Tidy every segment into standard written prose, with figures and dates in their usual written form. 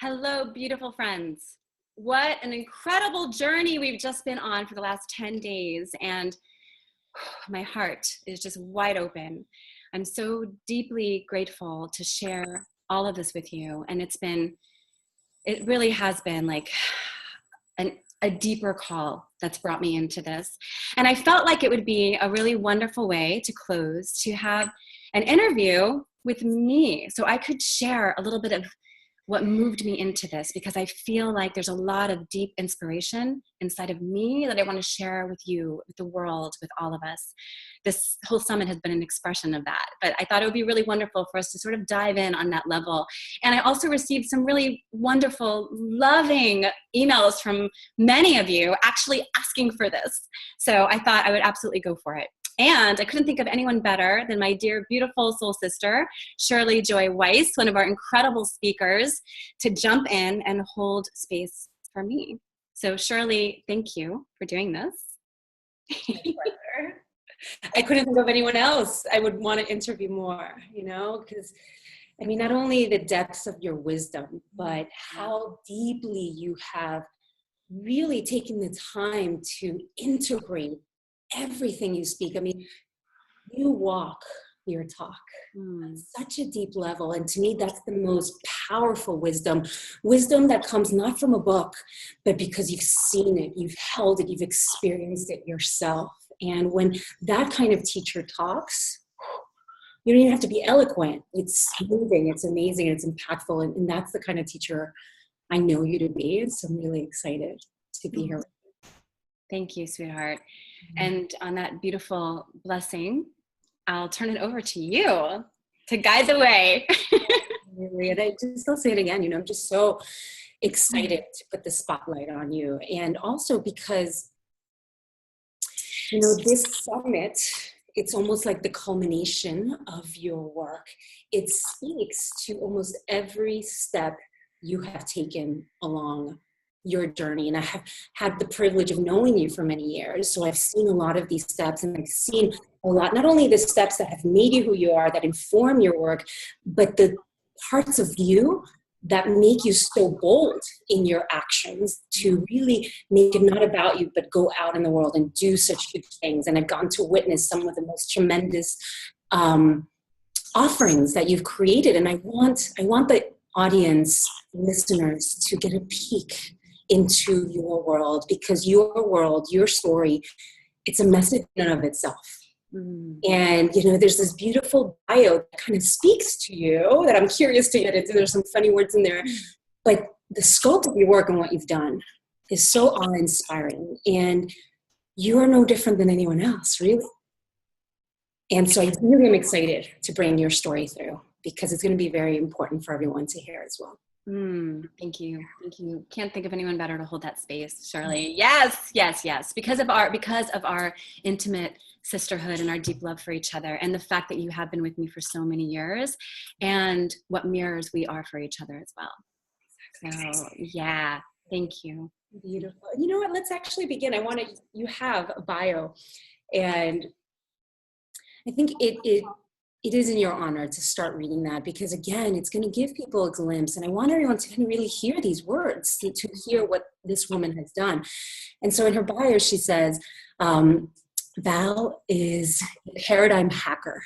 Hello, beautiful friends. What an incredible journey we've just been on for the last 10 days. And my heart is just wide open. I'm so deeply grateful to share all of this with you. And it really has been like a deeper call that's brought me into this. And I felt like it would be a really wonderful way to close, to have an interview with me so I could share a little bit of what moved me into this, because I feel like there's a lot of deep inspiration inside of me that I want to share with you, with the world, with all of us. This whole summit has been an expression of that, but I thought it would be really wonderful for us to sort of dive in on that level. And I also received some really wonderful, loving emails from many of you actually asking for this. So I thought I would absolutely go for it. And I couldn't think of anyone better than my dear, beautiful soul sister, Shirley Joy Weiss, one of our incredible speakers, to jump in and hold space for me. So Shirley, thank you for doing this. My pleasure. I couldn't think of anyone else I would want to interview more, because I mean, not only the depths of your wisdom, but how deeply you have really taken the time to integrate everything you speak. I mean, you walk your talk on such a deep level. And to me, that's the most powerful wisdom that comes not from a book, but because you've seen it, you've held it, you've experienced it yourself. And when that kind of teacher talks, you don't even have to be eloquent. It's moving, it's amazing, it's impactful. And that's the kind of teacher I know you to be. And so I'm really excited to be here. Thank you, sweetheart. And on that beautiful blessing, I'll turn it over to you to guide the way. I'll say it again, I'm just so excited to put the spotlight on you. And also because, this summit, it's almost like the culmination of your work. It speaks to almost every step you have taken along your journey. And I have had the privilege of knowing you for many years. So I've seen a lot of these steps, and I've seen a lot, not only the steps that have made you who you are, that inform your work, but the parts of you that make you so bold in your actions to really make it not about you, but go out in the world and do such good things. And I've gotten to witness some of the most tremendous offerings that you've created. And I want the audience, listeners, to get a peek into your world, because your world, your story, it's a message in and of itself. And, there's this beautiful bio that kind of speaks to you that I'm curious to get into. There's some funny words in there, but the scope of your work and what you've done is so awe-inspiring, and you are no different than anyone else, really. And so I really am excited to bring your story through, because it's going to be very important for everyone to hear as well. Thank you. Can't think of anyone better to hold that space, Shirley. Yes. Because of our intimate sisterhood and our deep love for each other, and the fact that you have been with me for so many years, and what mirrors we are for each other as well. So yeah, thank you. Beautiful. You know what? Let's actually begin. You have a bio, and I think it is in your honor to start reading that, because again, it's going to give people a glimpse, and I want everyone to really hear these words, to hear what this woman has done. And so in her bio, she says, Val is a paradigm hacker.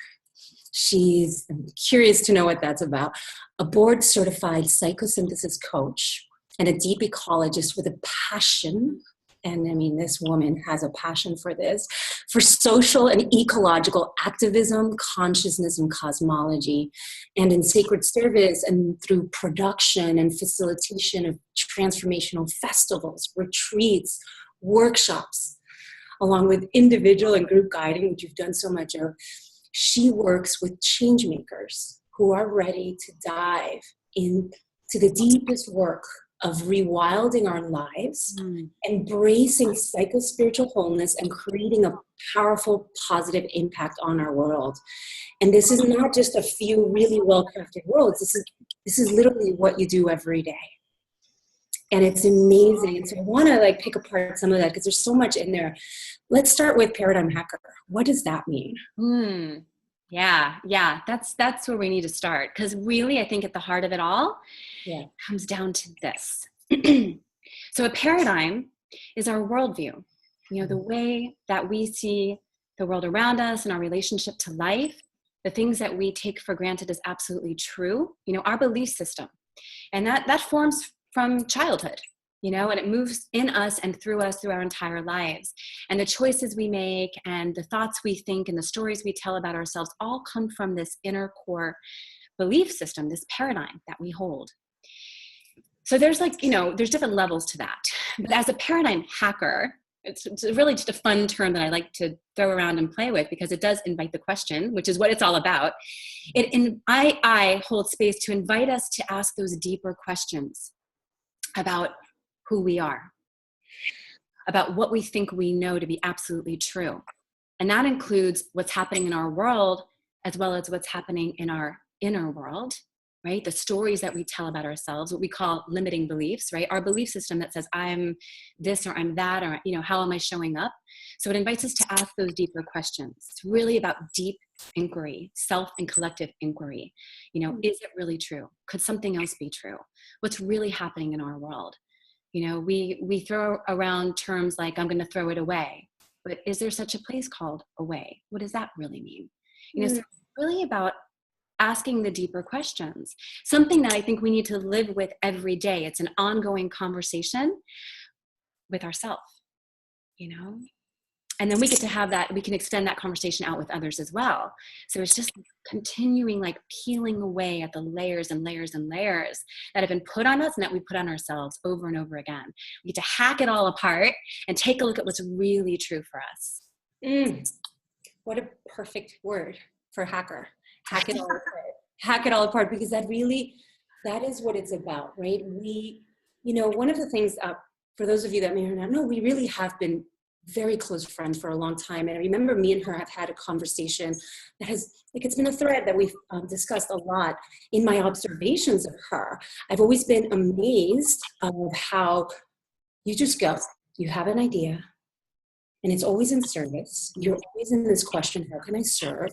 She's curious to know what that's about. A board-certified psychosynthesis coach and a deep ecologist with a passion, and I mean, this woman has a passion for this, for social and ecological activism, consciousness, and cosmology, and in sacred service and through production and facilitation of transformational festivals, retreats, workshops, along with individual and group guiding, which you've done so much of. She works with change makers who are ready to dive into the deepest work of rewilding our lives, embracing psychospiritual wholeness, and creating a powerful, positive impact on our world. And this is not just a few really well-crafted words. This is This is literally what you do every day. And it's amazing. And so I want to like pick apart some of that because there's so much in there. Let's start with paradigm hacker. What does that mean? Yeah. That's where we need to start. Because really, I think at the heart of it all, comes down to this. So a paradigm is our worldview. The way that we see the world around us and our relationship to life, the things that we take for granted as absolutely true, our belief system. And that forms from childhood, and it moves in us and through us through our entire lives. And the choices we make and the thoughts we think and the stories we tell about ourselves all come from this inner core belief system, this paradigm that we hold. So there's there's different levels to that. But as a paradigm hacker, it's really just a fun term that I like to throw around and play with because it does invite the question, which is what it's all about. I hold space to invite us to ask those deeper questions about who we are, about what we think we know to be absolutely true. And that includes what's happening in our world as well as what's happening in our inner world, right? The stories that we tell about ourselves, what we call limiting beliefs, right? Our belief system that says I'm this or I'm that, or, how am I showing up? So it invites us to ask those deeper questions. It's really about deep inquiry, self and collective inquiry. Is it really true? Could something else be true? What's really happening in our world? We throw around terms like I'm going to throw it away, but is there such a place called away? What does that really mean? So it's really about asking the deeper questions, something that I think we need to live with every day. It's an ongoing conversation with ourselves, and then we get to have that, we can extend that conversation out with others as well. So it's just continuing like peeling away at the layers and layers and layers that have been put on us and that we put on ourselves over and over again. We get to hack it all apart and take a look at what's really true for us. What a perfect word for hacker. Hack it all apart. Hack it all apart, because that is what it's about, right? One of the things, for those of you that may or not know, we really have been very close friends for a long time. And I remember me and her have had a conversation that it's been a thread that we've discussed a lot in my observations of her. I've always been amazed of how you just go, you have an idea and it's always in service. You're always in this question, how can I serve?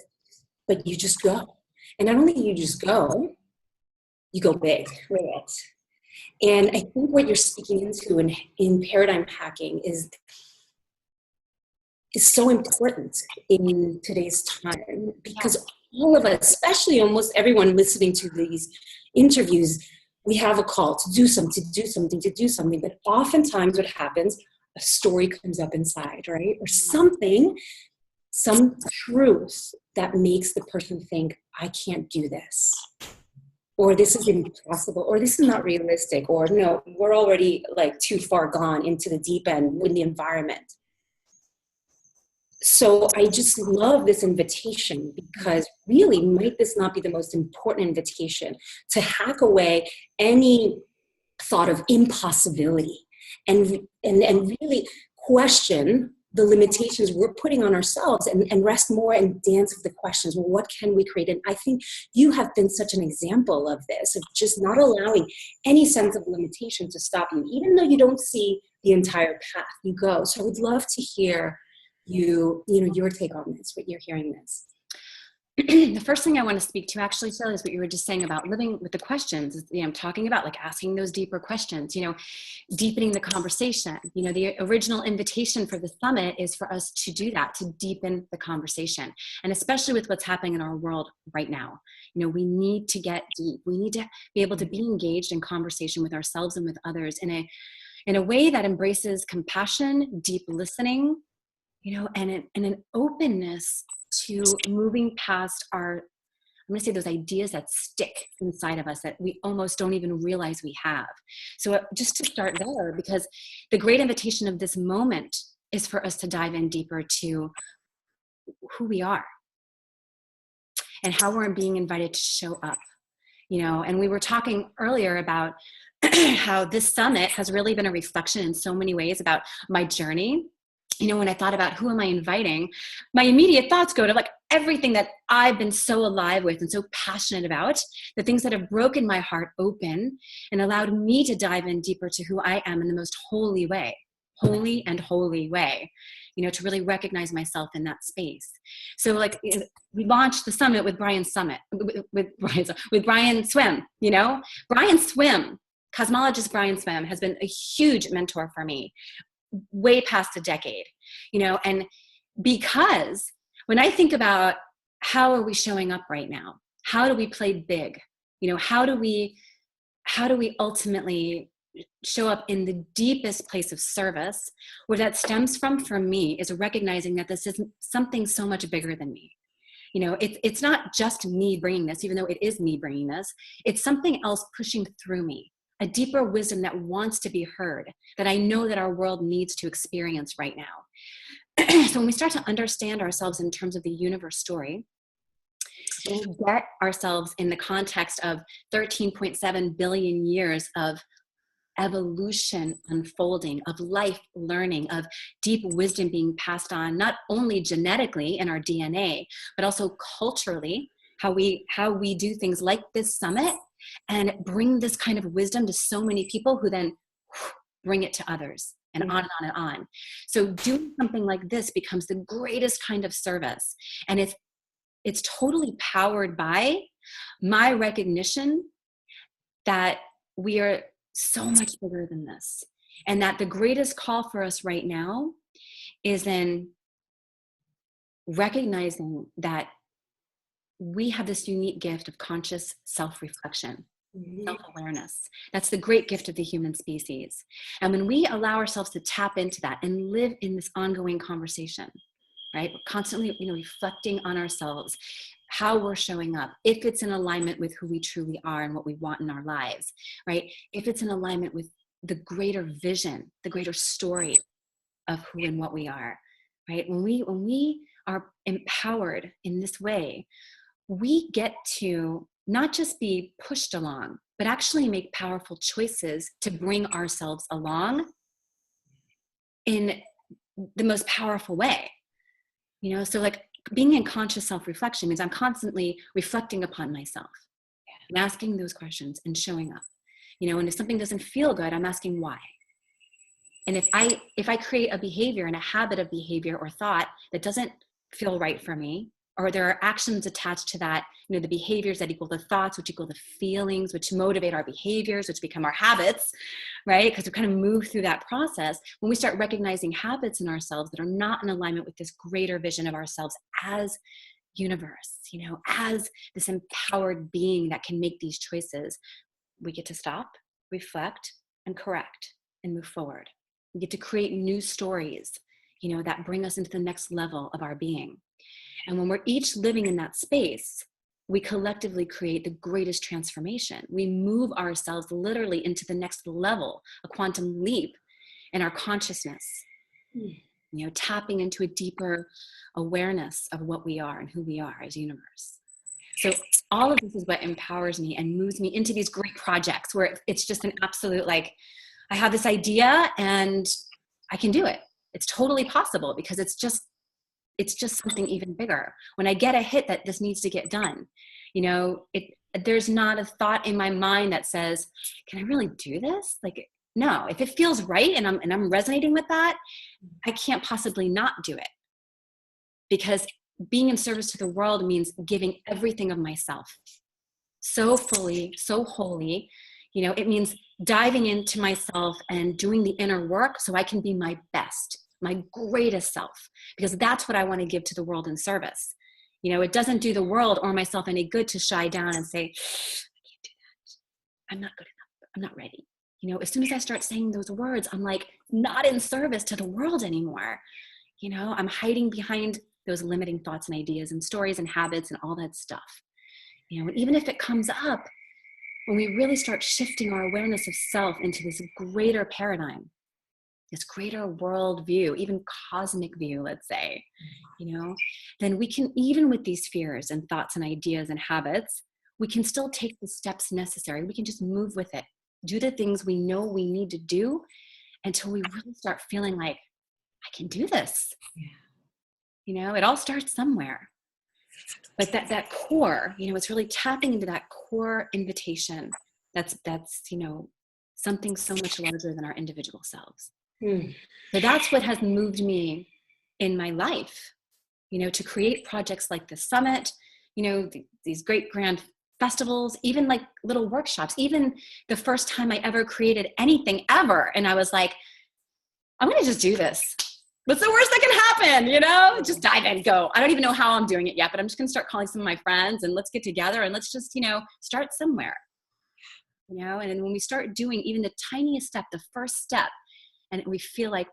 But you just go. And not only you just go, you go big with it. And I think what you're speaking into in paradigm hacking is so important in today's time, because all of us, especially almost everyone listening to these interviews, we have a call to do something. But oftentimes what happens, a story comes up inside, right? Or something, some truth that makes the person think, I can't do this. Or this is impossible, or this is not realistic, or no, we're already like too far gone into the deep end in the environment. So I just love this invitation, because really, might this not be the most important invitation to hack away any thought of impossibility and really question the limitations we're putting on ourselves and rest more and dance with the questions. Well, what can we create? And I think you have been such an example of this, of just not allowing any sense of limitation to stop you, even though you don't see the entire path you go. So I would love to hear your take on this, what you're hearing this. The first thing I want to speak to actually, Shelley, is what you were just saying about living with the questions. I'm talking about like asking those deeper questions, deepening the conversation. The original invitation for the summit is for us to do that, to deepen the conversation. And especially with what's happening in our world right now, we need to get deep. We need to be able to be engaged in conversation with ourselves and with others in a way that embraces compassion, deep listening, and an openness to moving past I'm going to say those ideas that stick inside of us that we almost don't even realize we have. So just to start there, because the great invitation of this moment is for us to dive in deeper to who we are and how we're being invited to show up, and we were talking earlier about how this summit has really been a reflection in so many ways about my journey you know, when I thought about who am I inviting, my immediate thoughts go to like everything that I've been so alive with and so passionate about, the things that have broken my heart open and allowed me to dive in deeper to who I am in the most holy way, holy and holy way, you know, to really recognize myself in that space. So like we launched the summit with Brian Swim, you know, Brian Swim, cosmologist Brian Swim has been a huge mentor for me, way past a decade, you know, and because when I think about how are we showing up right now, how do we play big, you know, how do we ultimately show up in the deepest place of service, where that stems from, for me, is recognizing that this is something so much bigger than me. You know, it's not just me bringing this, even though it is me bringing this, it's something else pushing through me, a deeper wisdom that wants to be heard, that I know that our world needs to experience right now. So when we start to understand ourselves in terms of the universe story, when we get ourselves in the context of 13.7 billion years of evolution unfolding, of life learning, of deep wisdom being passed on, not only genetically in our DNA, but also culturally, how we do things like this summit and bring this kind of wisdom to so many people who then bring it to others, and on and on and on. So doing something like this becomes the greatest kind of service. And it's totally powered by my recognition that we are so much bigger than this. And that the greatest call for us right now is in recognizing that we have this unique gift of conscious self-reflection, self-awareness. That's the great gift of the human species. And when we allow ourselves to tap into that and live in this ongoing conversation, right? We're constantly, you know, reflecting on ourselves, how we're showing up, if it's in alignment with who we truly are and what we want in our lives, right? If it's in alignment with the greater vision, the greater story of who and what we are, right? When we are empowered in this way, we get to not just be pushed along, but actually make powerful choices to bring ourselves along in the most powerful way. You know, so like being in conscious self-reflection means I'm constantly reflecting upon myself and asking those questions and showing up. You know, and if something doesn't feel good, I'm asking why. And if I create a behavior and a habit of behavior or thought that doesn't feel right for me, or there are actions attached to that, you know, the behaviors that equal the thoughts, which equal the feelings, which motivate our behaviors, which become our habits, right? Because we kind of move through that process. When we start recognizing habits in ourselves that are not in alignment with this greater vision of ourselves as universe, you know, as this empowered being that can make these choices, we get to stop, reflect, and correct, and move forward. We get to create new stories, you know, that bring us into the next level of our being. And when we're each living in that space, we collectively create the greatest transformation. We move ourselves literally into the next level, a quantum leap in our consciousness, you know, tapping into a deeper awareness of what we are and who we are as universe. So all of this is what empowers me and moves me into these great projects where it's just an absolute, like, I have this idea and I can do it. It's totally possible because it's just something even bigger. When I get a hit that this needs to get done, you know, there's not a thought in my mind that says, can I really do this? Like, no, if it feels right and I'm resonating with that, I can't possibly not do it. Because being in service to the world means giving everything of myself so fully, so wholly. You know, it means diving into myself and doing the inner work so I can be my best, my greatest self, because that's what I want to give to the world in service. You know, it doesn't do the world or myself any good to shy down and say, I can't do that. I'm not good enough. I'm not ready. You know, as soon as I start saying those words, I'm like not in service to the world anymore. You know, I'm hiding behind those limiting thoughts and ideas and stories and habits and all that stuff. You know, and even if it comes up, when we really start shifting our awareness of self into this greater paradigm, this greater world view, even cosmic view, let's say, you know, then we can, even with these fears and thoughts and ideas and habits, we can still take the steps necessary. We can just move with it, do the things we know we need to do until we really start feeling like, I can do this. Yeah. You know, it all starts somewhere. But that core, you know, it's really tapping into that core invitation. That's, you know, something so much larger than our individual selves. So that's what has moved me in my life, you know, to create projects like the summit, you know, these great grand festivals, even like little workshops, even the first time I ever created anything ever. And I was like, I'm going to just do this. What's the worst that can happen? You know, just dive in, go. I don't even know how I'm doing it yet, but I'm just going to start calling some of my friends and let's get together and let's just, you know, start somewhere, you know? And then when we start doing even the tiniest step, the first step, and we feel like,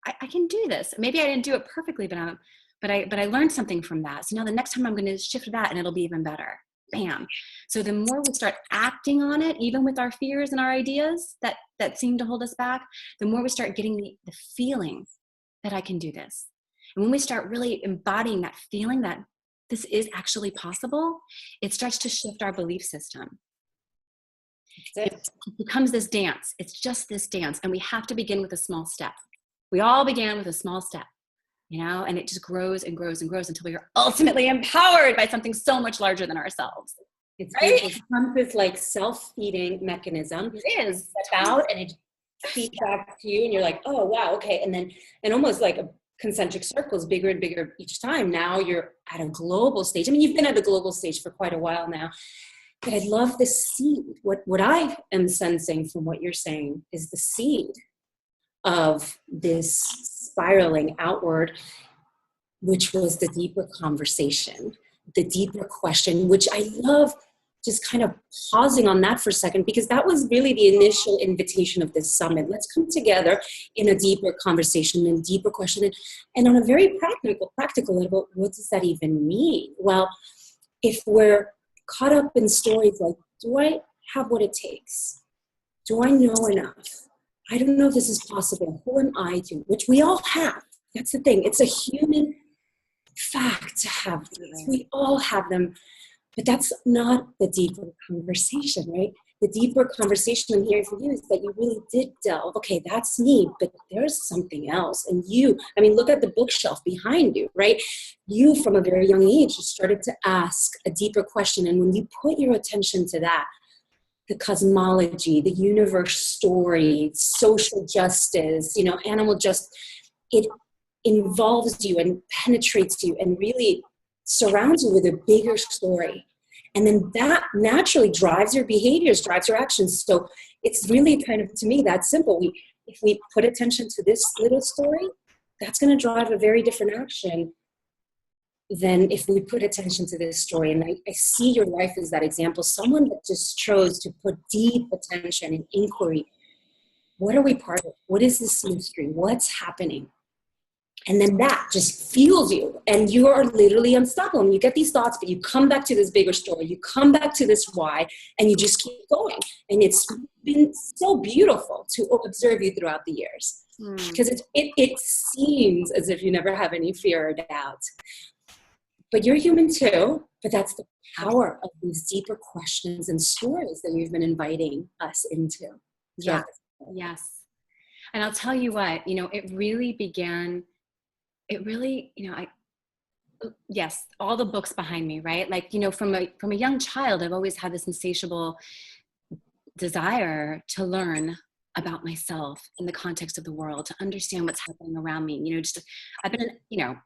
I can do this. Maybe I didn't do it perfectly, but I learned something from that. So now the next time I'm going to shift that and it'll be even better. Bam. So the more we start acting on it, even with our fears and our ideas that seem to hold us back, the more we start getting the feeling that I can do this. And when we start really embodying that feeling that this is actually possible, it starts to shift our belief system. It becomes this dance. It's just this dance. And we have to begin with a small step. We all began with a small step, you know, and it just grows and grows and grows until we are ultimately empowered by something so much larger than ourselves. It's right? It becomes this like self-feeding mechanism. It is. Step out and it feeds back to you and you're like, oh, wow, okay. And almost like a concentric circles, bigger and bigger each time. Now you're at a global stage. I mean, you've been at the global stage for quite a while now. But I love the seed. What I am sensing from what you're saying is the seed of this spiraling outward, which was the deeper conversation, the deeper question, which I love just kind of pausing on that for a second, because that was really the initial invitation of this summit. Let's come together in a deeper conversation and deeper question. And on a very practical level, what does that even mean? Well, if we're caught up in stories like, do I have what it takes? Do I know enough? I don't know if this is possible. Who am I to? Which we all have. That's the thing. It's a human fact to have these. We all have them. But that's not the deeper conversation, right? The deeper conversation I'm hearing from you is that you really did delve. Okay, that's me, but there's something else. And you, I mean, look at the bookshelf behind you, right? You, from a very young age, you started to ask a deeper question. And when you put your attention to that, the cosmology, the universe story, social justice, you know, animal justice, it involves you and penetrates you and really surrounds you with a bigger story. And then that naturally drives your behaviors, drives your actions. So it's really kind of, to me, that simple. If we put attention to this little story, that's going to drive a very different action than if we put attention to this story. And I see your life as that example, someone that just chose to put deep attention and inquiry. What are we part of? What is this mystery? What's happening? And then that just fuels you and you are literally unstoppable. And you get these thoughts, but you come back to this bigger story. You come back to this why, and you just keep going. And it's been so beautiful to observe you throughout the years because it seems as if you never have any fear or doubt. But you're human too, but that's the power of these deeper questions and stories that you've been inviting us into. Yeah. Yes. And I'll tell you what, you know, it really, you know, yes, all the books behind me, right? Like, you know, from a young child, I've always had this insatiable desire to learn about myself in the context of the world, to understand what's happening around me. You know, I've been, you know,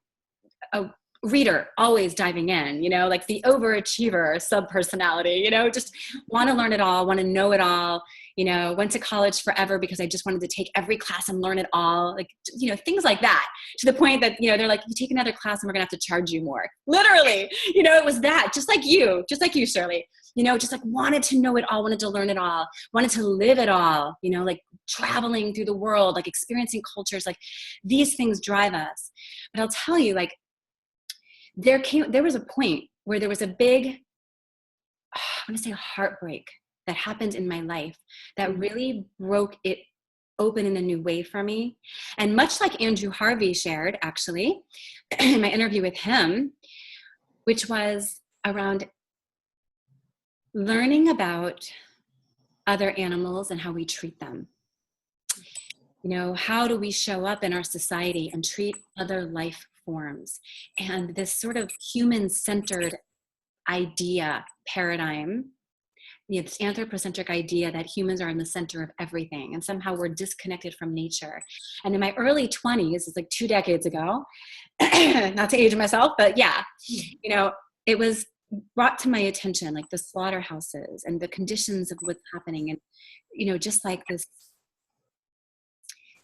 a reader, always diving in, you know, like the overachiever subpersonality, you know, just want to learn it all, want to know it all, you know, went to college forever because I just wanted to take every class and learn it all. Like, you know, things like that, to the point that, you know, they're like, you take another class and we're gonna have to charge you more. Literally, you know, it was that, just like you, Shirley, you know, just like wanted to know it all, wanted to learn it all, wanted to live it all, you know, like traveling through the world, like experiencing cultures, like these things drive us. But I'll tell you, like, there was a point where there was a big, I want to say heartbreak that happened in my life that really broke it open in a new way for me. And much like Andrew Harvey shared, actually, in my interview with him, which was around learning about other animals and how we treat them. You know, how do we show up in our society and treat other life forms? And this sort of human-centered idea, paradigm, you know, this anthropocentric idea that humans are in the center of everything and somehow we're disconnected from nature. And in my early 20s, it's like 2 decades ago, not to age myself, but yeah, you know, it was brought to my attention, like the slaughterhouses and the conditions of what's happening. And, you know, just like this,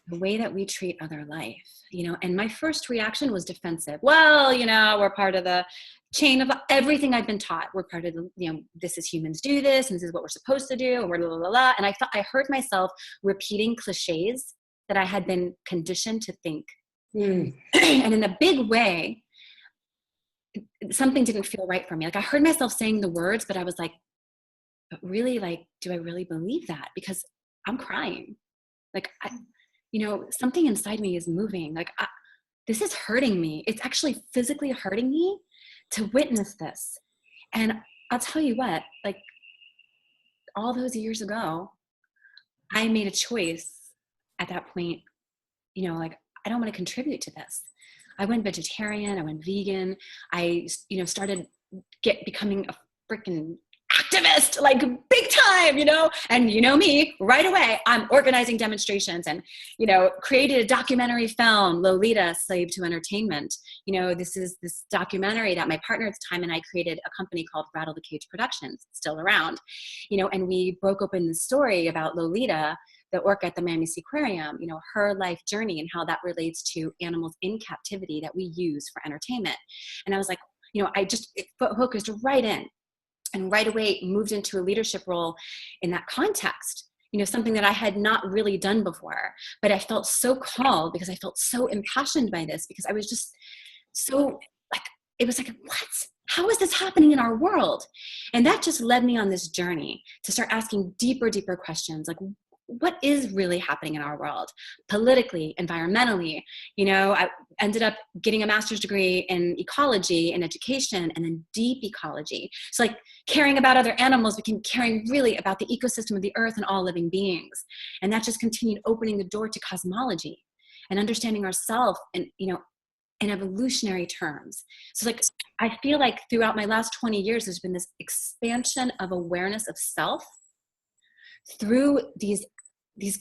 the way that we treat other life, you know, and my first reaction was defensive. Well, you know, we're part of the chain of everything I've been taught. We're part of the, you know, this is humans do this, and this is what we're supposed to do, and we're la la la. And I thought I heard myself repeating cliches that I had been conditioned to think. And in a big way, something didn't feel right for me. Like I heard myself saying the words, but I was like, but really, like, do I really believe that? Because I'm crying. Like, you know, something inside me is moving. Like, this is hurting me. It's actually physically hurting me to witness this. And I'll tell you what, like, all those years ago, I made a choice at that point, you know, like, I don't want to contribute to this. I went vegetarian, I went vegan. I, you know, started becoming a freaking activist, like big time, you know, and you know me, right away, I'm organizing demonstrations and, you know, created a documentary film, Lolita, Slave to Entertainment. You know, this is this documentary that my partner at the time and I created a company called Rattle the Cage Productions, still around, you know, and we broke open the story about Lolita, the orca at the Miami Aquarium, you know, her life journey and how that relates to animals in captivity that we use for entertainment. And I was like, you know, it focused right in. And right away moved into a leadership role in that context, you know, something that I had not really done before, but I felt so called because I felt so impassioned by this, because I was just so like, it was like, what? How is this happening in our world? And that just led me on this journey to start asking deeper questions, like, what is really happening in our world, politically, environmentally? You know, I ended up getting a master's degree in ecology and education, and then deep ecology. So like caring about other animals became caring really about the ecosystem of the earth and all living beings. And that just continued opening the door to cosmology and understanding ourselves and, you know, in evolutionary terms. So like, I feel like throughout my last 20 years, there's been this expansion of awareness of self through these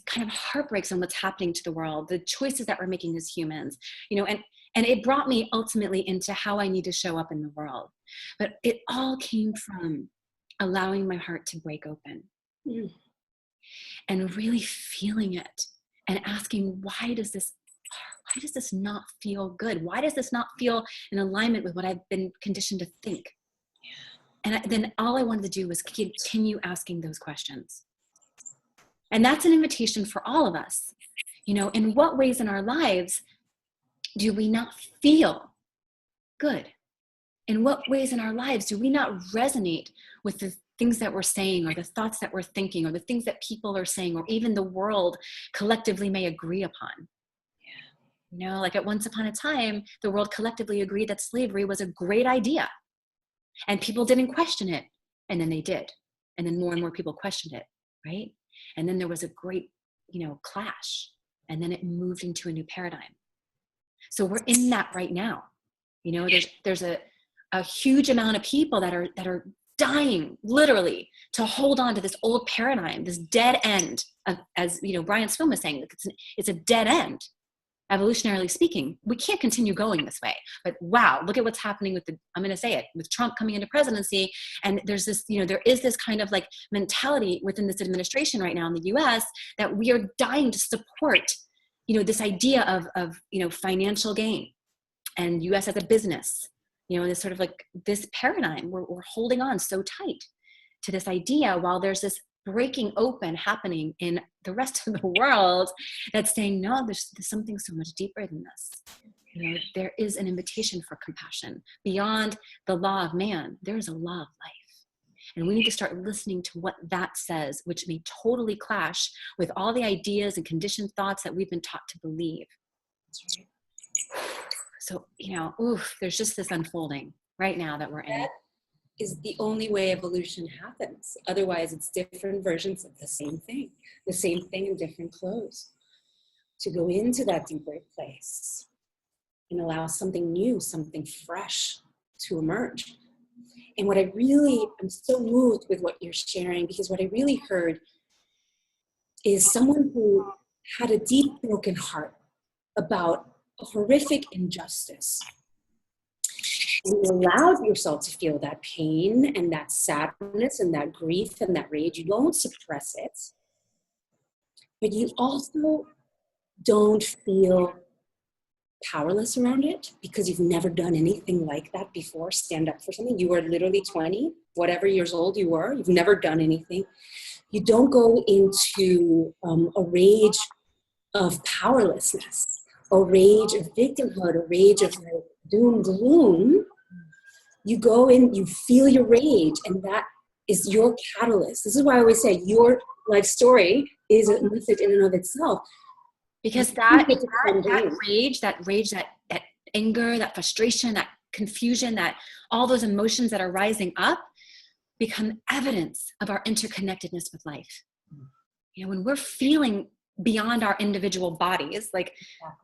kind of heartbreaks on what's happening to the world, the choices that we're making as humans, you know, and it brought me ultimately into how I need to show up in the world. But it all came from allowing my heart to break open and really feeling it and asking, why does this not feel good? Why does this not feel in alignment with what I've been conditioned to think? And then all I wanted to do was continue asking those questions. And that's an invitation for all of us. You know, in what ways in our lives do we not feel good? In what ways in our lives do we not resonate with the things that we're saying, or the thoughts that we're thinking, or the things that people are saying, or even the world collectively may agree upon? You know, like at once upon a time, the world collectively agreed that slavery was a great idea. And people didn't question it. And then they did. And then more and more people questioned it, right? And then there was a great, you know, clash. And then it moved into a new paradigm. So we're in that right now. You know, there's a huge amount of people that are dying literally to hold on to this old paradigm, this dead end of, as you know, Brian's film is saying, it's a dead end. Evolutionarily speaking, we can't continue going this way. But wow, look at what's happening with I'm going to say it, with Trump coming into presidency. And there's this, you know, there is this kind of like mentality within this administration right now in the US that we are dying to support, you know, this idea of, you know, financial gain and US as a business, you know, this sort of like this paradigm, we're holding on so tight to this idea while there's this breaking open happening in the rest of the world that's saying, no, there's something so much deeper than this. You know, there is an invitation for compassion beyond the law of man. There is a law of life. And we need to start listening to what that says, which may totally clash with all the ideas and conditioned thoughts that we've been taught to believe. So, you know, there's just this unfolding right now that we're in. Is the only way evolution happens. Otherwise, it's different versions of the same thing in different clothes. to go into that deeper place and allow something new, something fresh to emerge. And what I really, I'm so moved with what you're sharing, because what I really heard is someone who had a deep broken heart about a horrific injustice. And you allowed yourself to feel that pain and that sadness and that grief and that rage. You don't suppress it, but you also don't feel powerless around it because you've never done anything like that before. Stand up for something. You were literally 20, whatever years old you were. You've never done anything. You don't go into a rage of powerlessness, a rage of victimhood, a rage of like doom, gloom. You go in, you feel your rage, and that is your catalyst. This is why I always say your life story is a message in and of itself. Because that rage, that anger, that frustration, that confusion, that all those emotions that are rising up become evidence of our interconnectedness with life. You know, when we're feeling beyond our individual bodies, like,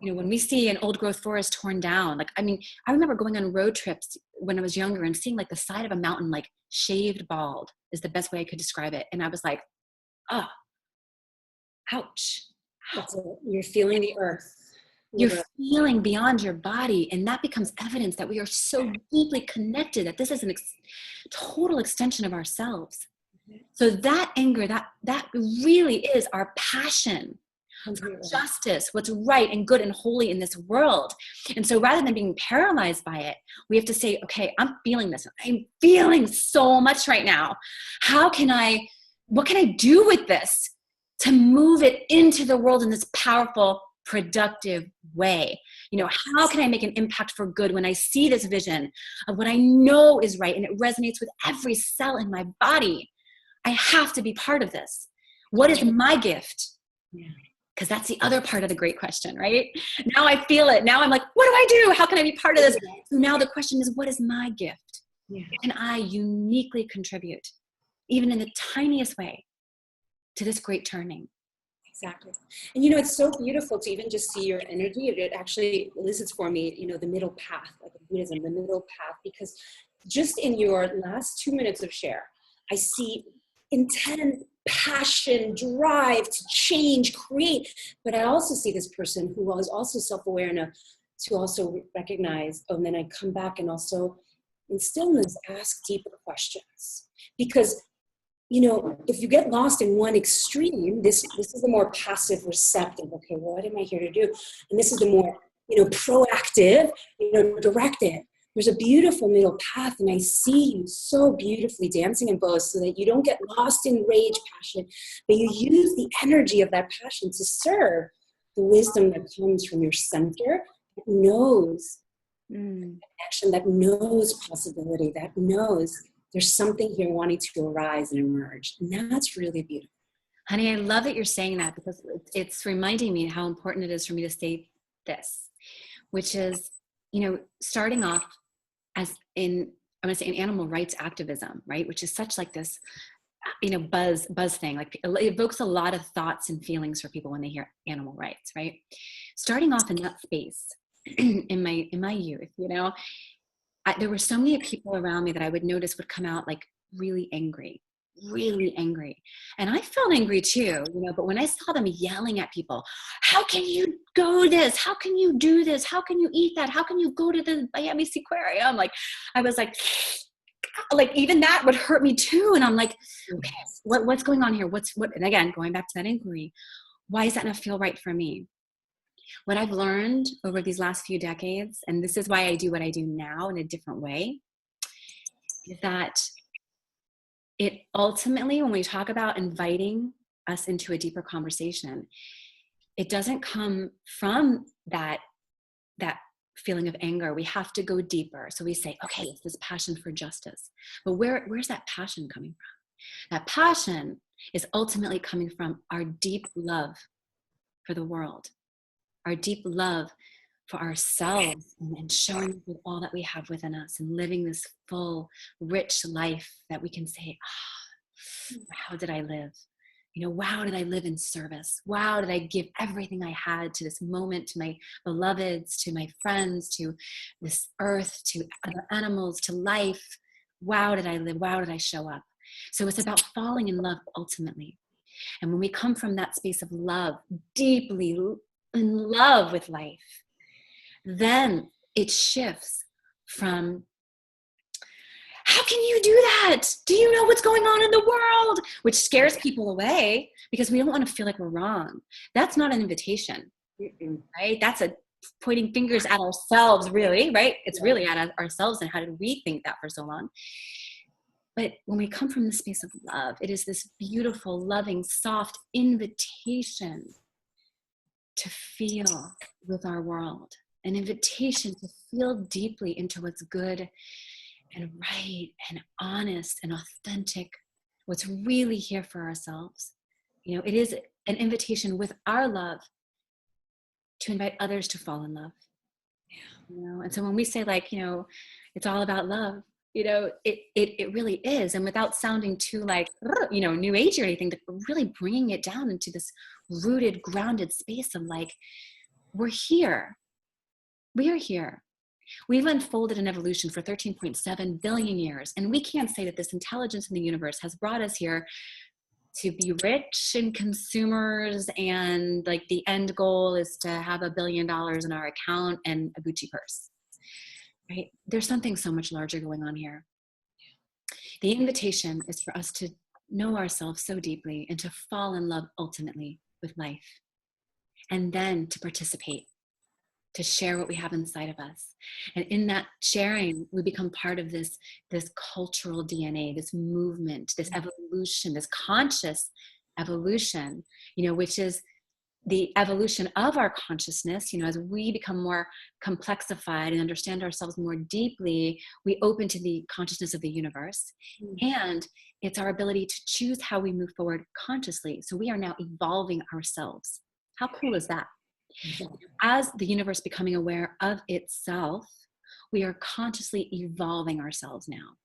you know, when we see an old growth forest torn down, like, I mean, I remember going on road trips when I was younger and seeing like the side of a mountain, like shaved bald is the best way I could describe it. And I was like, oh, ouch. That's it. You're feeling the earth. You're feeling beyond your body, and that becomes evidence that we are so deeply connected, that this is a total extension of ourselves. So that anger, that really is our passion for justice, what's right and good and holy in this world. And so rather than being paralyzed by it, we have to say, okay, I'm feeling this. I'm feeling so much right now. What can I do with this to move it into the world in this powerful, productive way? You know, how can I make an impact for good when I see this vision of what I know is right and it resonates with every cell in my body? I have to be part of this. What is my gift? Because that's the other part of the great question, right? Now I feel it. Now I'm like, what do I do? How can I be part of this? So now the question is, what is my gift? Can I uniquely contribute, even in the tiniest way, to this great turning? Exactly. And you know, it's so beautiful to even just see your energy. It actually elicits for me, you know, the middle path, like in Buddhism, the middle path, because just in your last 2 minutes of share, I see intense passion, drive to change, create. But I also see this person who was also self-aware enough to also recognize, oh, and then I come back and also in stillness ask deeper questions. Because, you know, if you get lost in one extreme, this is the more passive receptive. Okay, well, what am I here to do? And this is the more, you know, proactive, you know, directive. There's a beautiful middle path, and I see you so beautifully dancing in both, so that you don't get lost in rage, passion, but you use the energy of that passion to serve the wisdom that comes from your center, that knows action, that knows possibility, that knows there's something here wanting to arise and emerge. And that's really beautiful. Honey, I love that you're saying that, because it's reminding me how important it is for me to say this, which is, you know, starting off as in, I'm going to say, in animal rights activism, right? Which is such like this, you know, buzz thing. Like, it evokes a lot of thoughts and feelings for people when they hear animal rights, right? Starting off in that space in my youth, you know, there were so many people around me that I would notice would come out like really angry. And I felt angry too, you know, but when I saw them yelling at people, how can you go this? How can you do this? How can you eat that? How can you go to the Miami Seaquarium? Like, I was like even that would hurt me too. And I'm like, okay, what's going on here? And again, going back to that inquiry, why does that not feel right for me? What I've learned over these last few decades, and this is why I do what I do now in a different way, is that it ultimately, when we talk about inviting us into a deeper conversation, it doesn't come from that feeling of anger. We have to go deeper. So we say, okay, it's this passion for justice. But where's that passion coming from? That passion is ultimately coming from our deep love for the world, our deep love for ourselves, and showing with all that we have within us and living this full, rich life that we can say, how did I live? wow, did I live in service? Wow, did I give everything I had to this moment, to my beloveds, to my friends, to this earth, to other animals, to life? Wow, did I live? Wow, did I show up? So it's about falling in love ultimately. And when we come from that space of love, deeply in love with life, then it shifts from, how can you do that? Do you know what's going on in the world? Which scares people away because we don't want to feel like we're wrong. That's not an invitation, right? That's a pointing fingers at ourselves, really, right? It's really at ourselves, and how did we think that for so long? But when we come from the space of love, it is this beautiful, loving, soft invitation to feel with our world, an invitation to feel deeply into what's good and right and honest and authentic, what's really here for ourselves. It is an invitation with our love to invite others to fall in love. And so when we say, like, it's all about love, it really is. And without sounding too like, new age or anything, but really bringing it down into this rooted, grounded space of like, we're here. We are here. We've unfolded an evolution for 13.7 billion years. And we can't say that this intelligence in the universe has brought us here to be rich and consumers, and like the end goal is to have $1 billion in our account and a Gucci purse, right? There's something so much larger going on here. The invitation is for us to know ourselves so deeply and to fall in love ultimately with life, and then to participate, to share what we have inside of us. And in that sharing, we become part of this cultural DNA, this movement, this evolution, this conscious evolution, which is the evolution of our consciousness. As we become more complexified and understand ourselves more deeply, we open to the consciousness of the universe. And it's our ability to choose how we move forward consciously. So we are now evolving ourselves. How cool is that? As the universe becoming aware of itself, we are consciously evolving ourselves now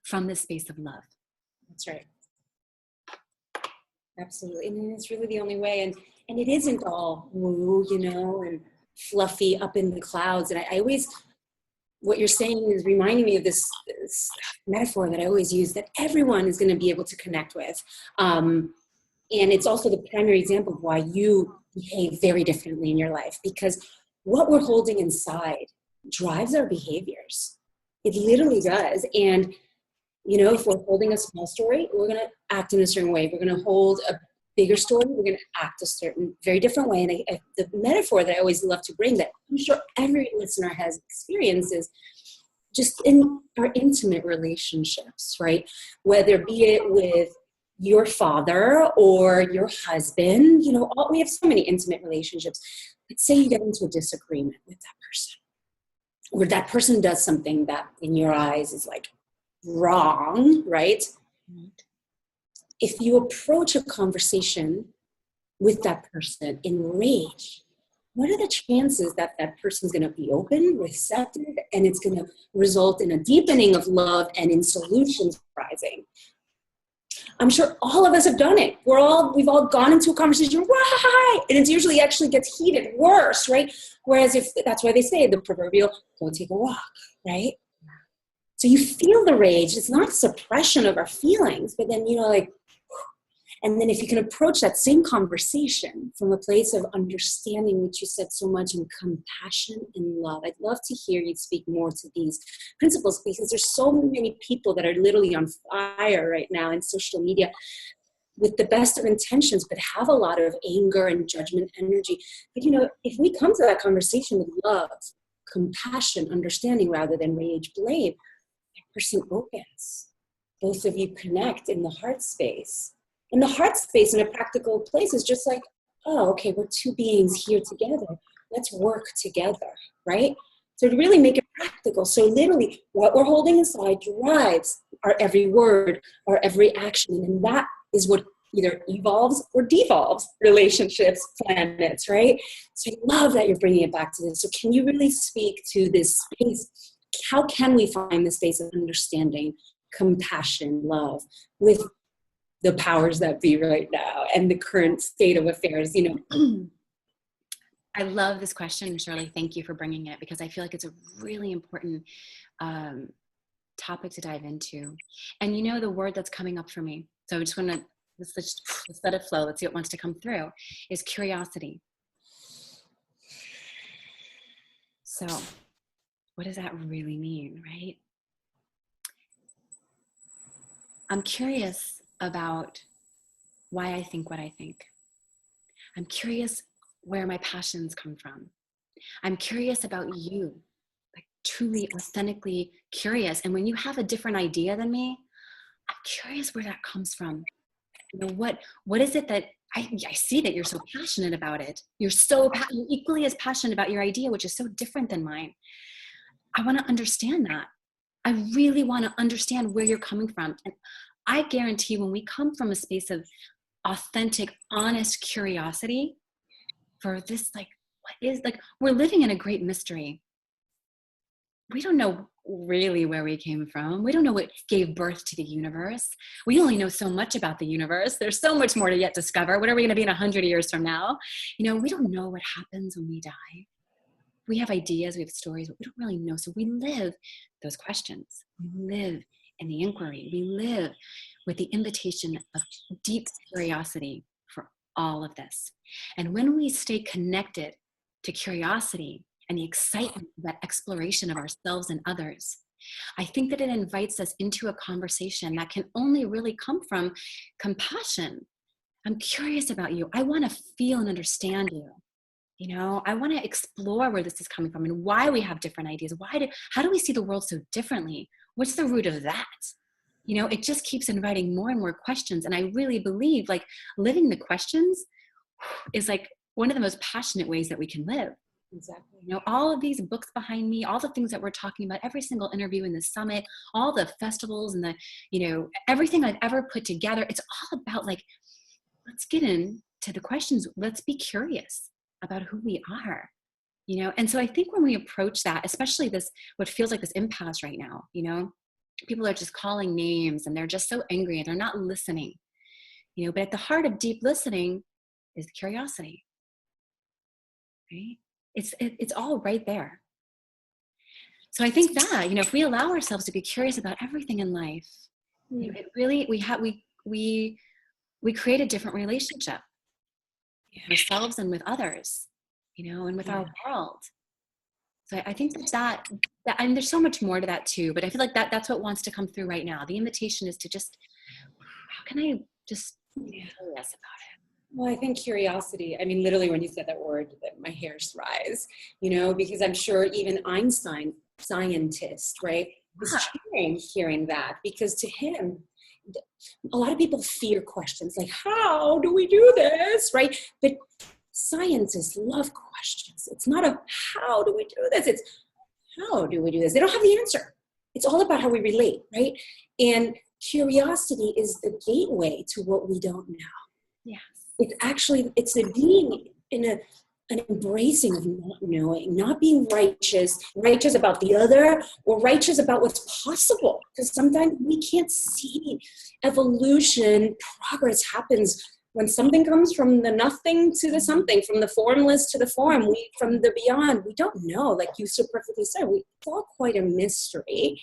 from this space of love. That's right. Absolutely. And it's really the only way. And it isn't all woo, and fluffy up in the clouds. And I always, what you're saying is reminding me of this metaphor that I always use, that everyone is going to be able to connect with. And it's also the primary example of why you behave very differently in your life, because what we're holding inside drives our behaviors. It literally does. And, if we're holding a small story, we're going to act in a certain way. We're going to hold a bigger story, we're going to act a certain, very different way. And the metaphor that I always love to bring, that I'm sure every listener has experienced, is just in our intimate relationships, right? Whether be it with your father or your husband, we have so many intimate relationships. But say you get into a disagreement with that person, or that person does something that in your eyes is like wrong, right? If you approach a conversation with that person in rage, what are the chances that that person's going to be open, receptive, and it's going to result in a deepening of love and in solutions rising? I'm sure all of us have done it. We've all gone into a conversation, right? And it usually actually gets heated, worse, right? Whereas if that's why they say the proverbial, go take a walk, right? So you feel the rage. It's not suppression of our feelings, but then, and then if you can approach that same conversation from a place of understanding, which you said so much, and compassion and love. I'd love to hear you speak more to these principles, because there's so many people that are literally on fire right now in social media with the best of intentions, but have a lot of anger and judgment energy. But, if we come to that conversation with love, compassion, understanding, rather than rage, blame, that person opens. Both of you connect in the heart space. And the heart space in a practical place is just like, oh, okay, we're two beings here together. Let's work together, right? So to really make it practical. So literally what we're holding inside drives our every word, our every action. And that is what either evolves or devolves relationships, planets, right? So I love that you're bringing it back to this. So can you really speak to this space? How can we find the space of understanding, compassion, love with the powers that be right now and the current state of affairs, you know? I love this question, Shirley. Thank you for bringing it, because I feel like it's a really important topic to dive into. And you know, the word that's coming up for me, so I just want to, let's let it flow. Let's see what wants to come through, is curiosity. So what does that really mean, right? I'm curious about why I think what I think. I'm curious where my passions come from. I'm curious about you, like truly, authentically curious. And when you have a different idea than me, I'm curious where that comes from. You know, what is it that I see that you're so passionate about it. You're equally as passionate about your idea, which is so different than mine. I want to understand that. I really want to understand where you're coming from. And I guarantee when we come from a space of authentic, honest curiosity for this, like, what is, like, we're living in a great mystery. We don't know really where we came from. We don't know what gave birth to the universe. We only know so much about the universe. There's so much more to yet discover. What are we going to be in 100 years from now? You know, we don't know what happens when we die. We have ideas, we have stories, but we don't really know. So we live those questions. We live in the inquiry. We live with the invitation of deep curiosity for all of this. And when we stay connected to curiosity and the excitement of that exploration of ourselves and others, I think that it invites us into a conversation that can only really come from compassion. I'm curious about you. I want to feel and understand you. You know, I want to explore where this is coming from and why we have different ideas. How do we see the world so differently? What's the root of that? You know, it just keeps inviting more and more questions. And I really believe, like, living the questions is like one of the most passionate ways that we can live. Exactly. You know, all of these books behind me, all the things that we're talking about, every single interview in the summit, all the festivals and the, you know, everything I've ever put together, it's all about, like, let's get into the questions. Let's be curious about who we are, you know? And so I think when we approach that, especially this, what feels like this impasse right now, you know, people are just calling names and they're just so angry and they're not listening, you know, but at the heart of deep listening is curiosity, right? It's all right there. So I think that, you know, if we allow ourselves to be curious about everything in life, you know, it really, we create a different relationship with ourselves and with others, you know, and with our world. So I think that and there's so much more to that too, but I feel like that's what wants to come through right now. The invitation is to just, how can I just be curious about it? Well, I think curiosity, I mean, literally when you said that word, that my hairs rise, you know, because I'm sure even Einstein, scientist, right, was hearing that, because to him, a lot of people fear questions like, how do we do this, right? But scientists love questions. It's not a how do we do this, it's how do we do this? They don't have the answer. It's all about how we relate, right? And curiosity is the gateway to what we don't know. Yes. It's a being in an embracing of not knowing, not being righteous about the other, or righteous about what's possible. Because sometimes we can't see evolution. Progress happens when something comes from the nothing to the something, from the formless to the form, from the beyond. We don't know, like you so perfectly said, it's all quite a mystery.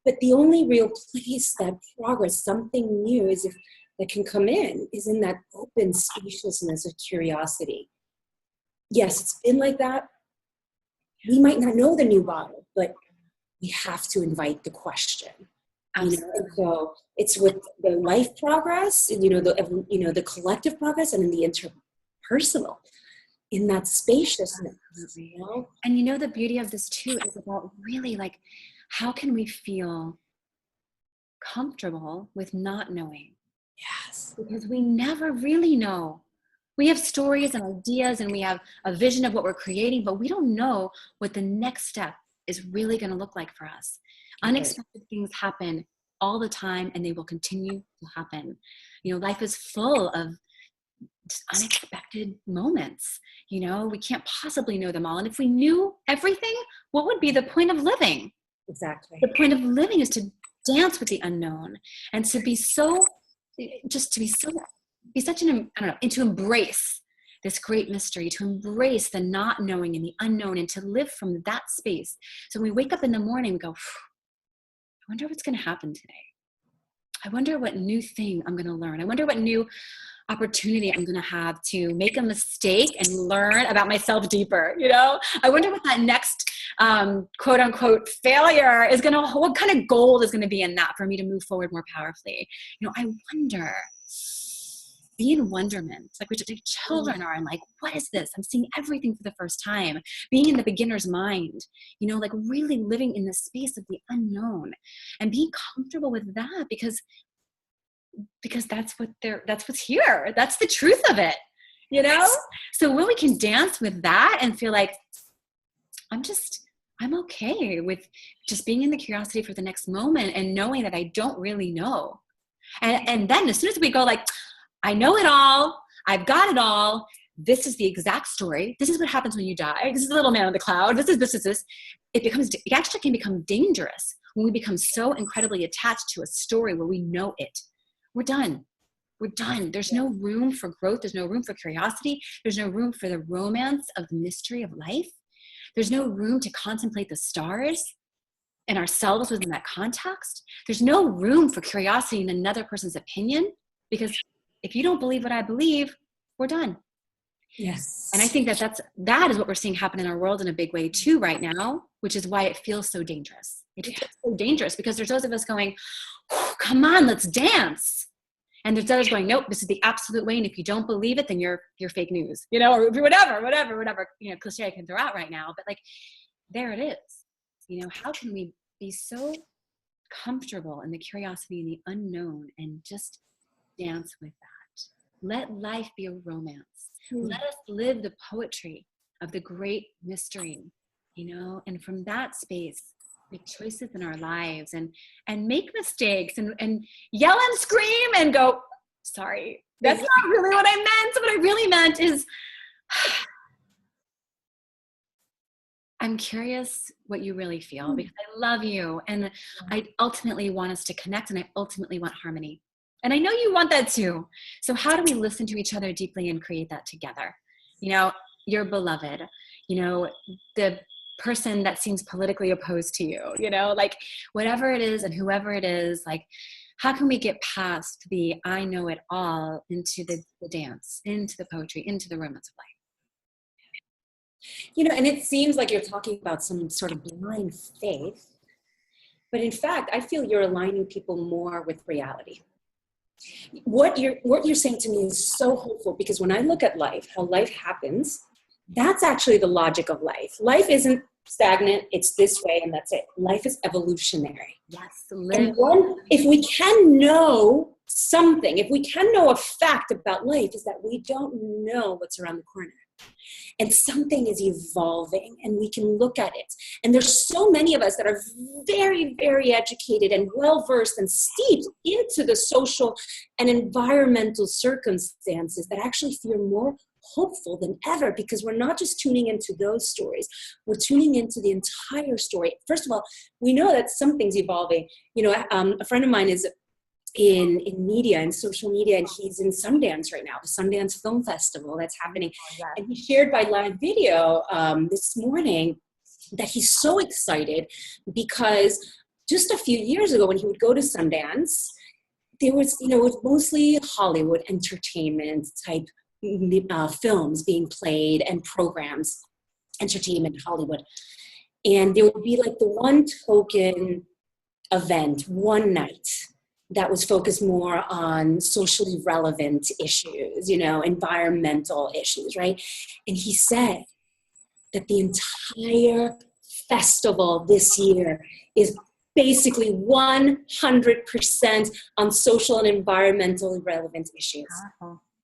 But the only real place that progress, something new, that can come in is in that open spaciousness of curiosity. Yes, it's been like that. We might not know the new bottle, but we have to invite the question. You know? And so it's with the life progress, you know, the collective progress, and in the interpersonal, in that spaciousness. You know? And you know, the beauty of this too is about really, like, how can we feel comfortable with not knowing? Yes. Because we never really know. We have stories and ideas and we have a vision of what we're creating, but we don't know what the next step is really going to look like for us. Okay. Unexpected things happen all the time, and they will continue to happen. You know, life is full of unexpected moments. You know, we can't possibly know them all. And if we knew everything, what would be the point of living? Exactly. The point of living is to dance with the unknown and to be so just to be such an, I don't know, and to embrace this great mystery, to embrace the not knowing and the unknown, and to live from that space. So when we wake up in the morning, we go, I wonder what's going to happen today. I wonder what new thing I'm going to learn. I wonder what new opportunity I'm going to have to make a mistake and learn about myself deeper. You know, I wonder what that next quote unquote failure is going to, what kind of gold is going to be in that for me to move forward more powerfully. You know, I wonder, be in wonderment, like we children are, and like, what is this? I'm seeing everything for the first time, being in the beginner's mind, you know, like really living in the space of the unknown and being comfortable with that, because that's what's here. That's the truth of it, you know? So when we can dance with that and feel like, I'm okay with just being in the curiosity for the next moment and knowing that I don't really know. And then as soon as we go like, I know it all, I've got it all, this is the exact story, this is what happens when you die, this is the little man on the cloud, this is this. It actually can become dangerous when we become so incredibly attached to a story where we know it. We're done. There's no room for growth. There's no room for curiosity. There's no room for the romance of the mystery of life. There's no room to contemplate the stars and ourselves within that context. There's no room for curiosity in another person's opinion, because if you don't believe what I believe, we're done. Yes. And I think that is what we're seeing happen in our world in a big way too right now, which is why it feels so dangerous. It feels so dangerous because there's those of us going, come on, let's dance. And there's others going, nope, this is the absolute way. And if you don't believe it, then you're fake news, you know, or whatever, you know, cliche I can throw out right now. But like, there it is. You know, how can we be so comfortable in the curiosity and the unknown and just dance with that? Let life be a romance. Let us live the poetry of the great mystery, you know, and from that space, make choices in our lives and make mistakes and yell and scream and go, sorry, that's not really what I meant. What I really meant is, I'm curious what you really feel, because I love you and I ultimately want us to connect, and I ultimately want harmony. And I know you want that too. So how do we listen to each other deeply and create that together? You know, your beloved, you know, the person that seems politically opposed to you, you know, like whatever it is and whoever it is, like, how can we get past the I know it all into the dance, into the poetry, into the romance of life? You know, and it seems like you're talking about some sort of blind faith, but in fact, I feel you're aligning people more with reality. What you're saying to me is so hopeful, because when I look at life, how life happens, that's actually the logic of life. Life isn't stagnant, it's this way and that's it. Life is evolutionary. Yes. And if we can know something, if we can know a fact about life, is that we don't know what's around the corner. And something is evolving and we can look at it. And there's so many of us that are very, very educated and well-versed and steeped into the social and environmental circumstances that actually feel more hopeful than ever, because we're not just tuning into those stories, we're tuning into the entire story. First of all, we know that something's evolving. You know, a friend of mine is in media and social media, and he's in Sundance right now, the Sundance Film Festival that's happening. And he shared by live video this morning that he's so excited because just a few years ago when he would go to Sundance, there was, you know, it was mostly Hollywood entertainment type films being played and programs, entertainment, Hollywood. And there would be like the one token event one night that was focused more on socially relevant issues, you know, environmental issues, right? And he said that the entire festival this year is basically 100% on social and environmentally relevant issues.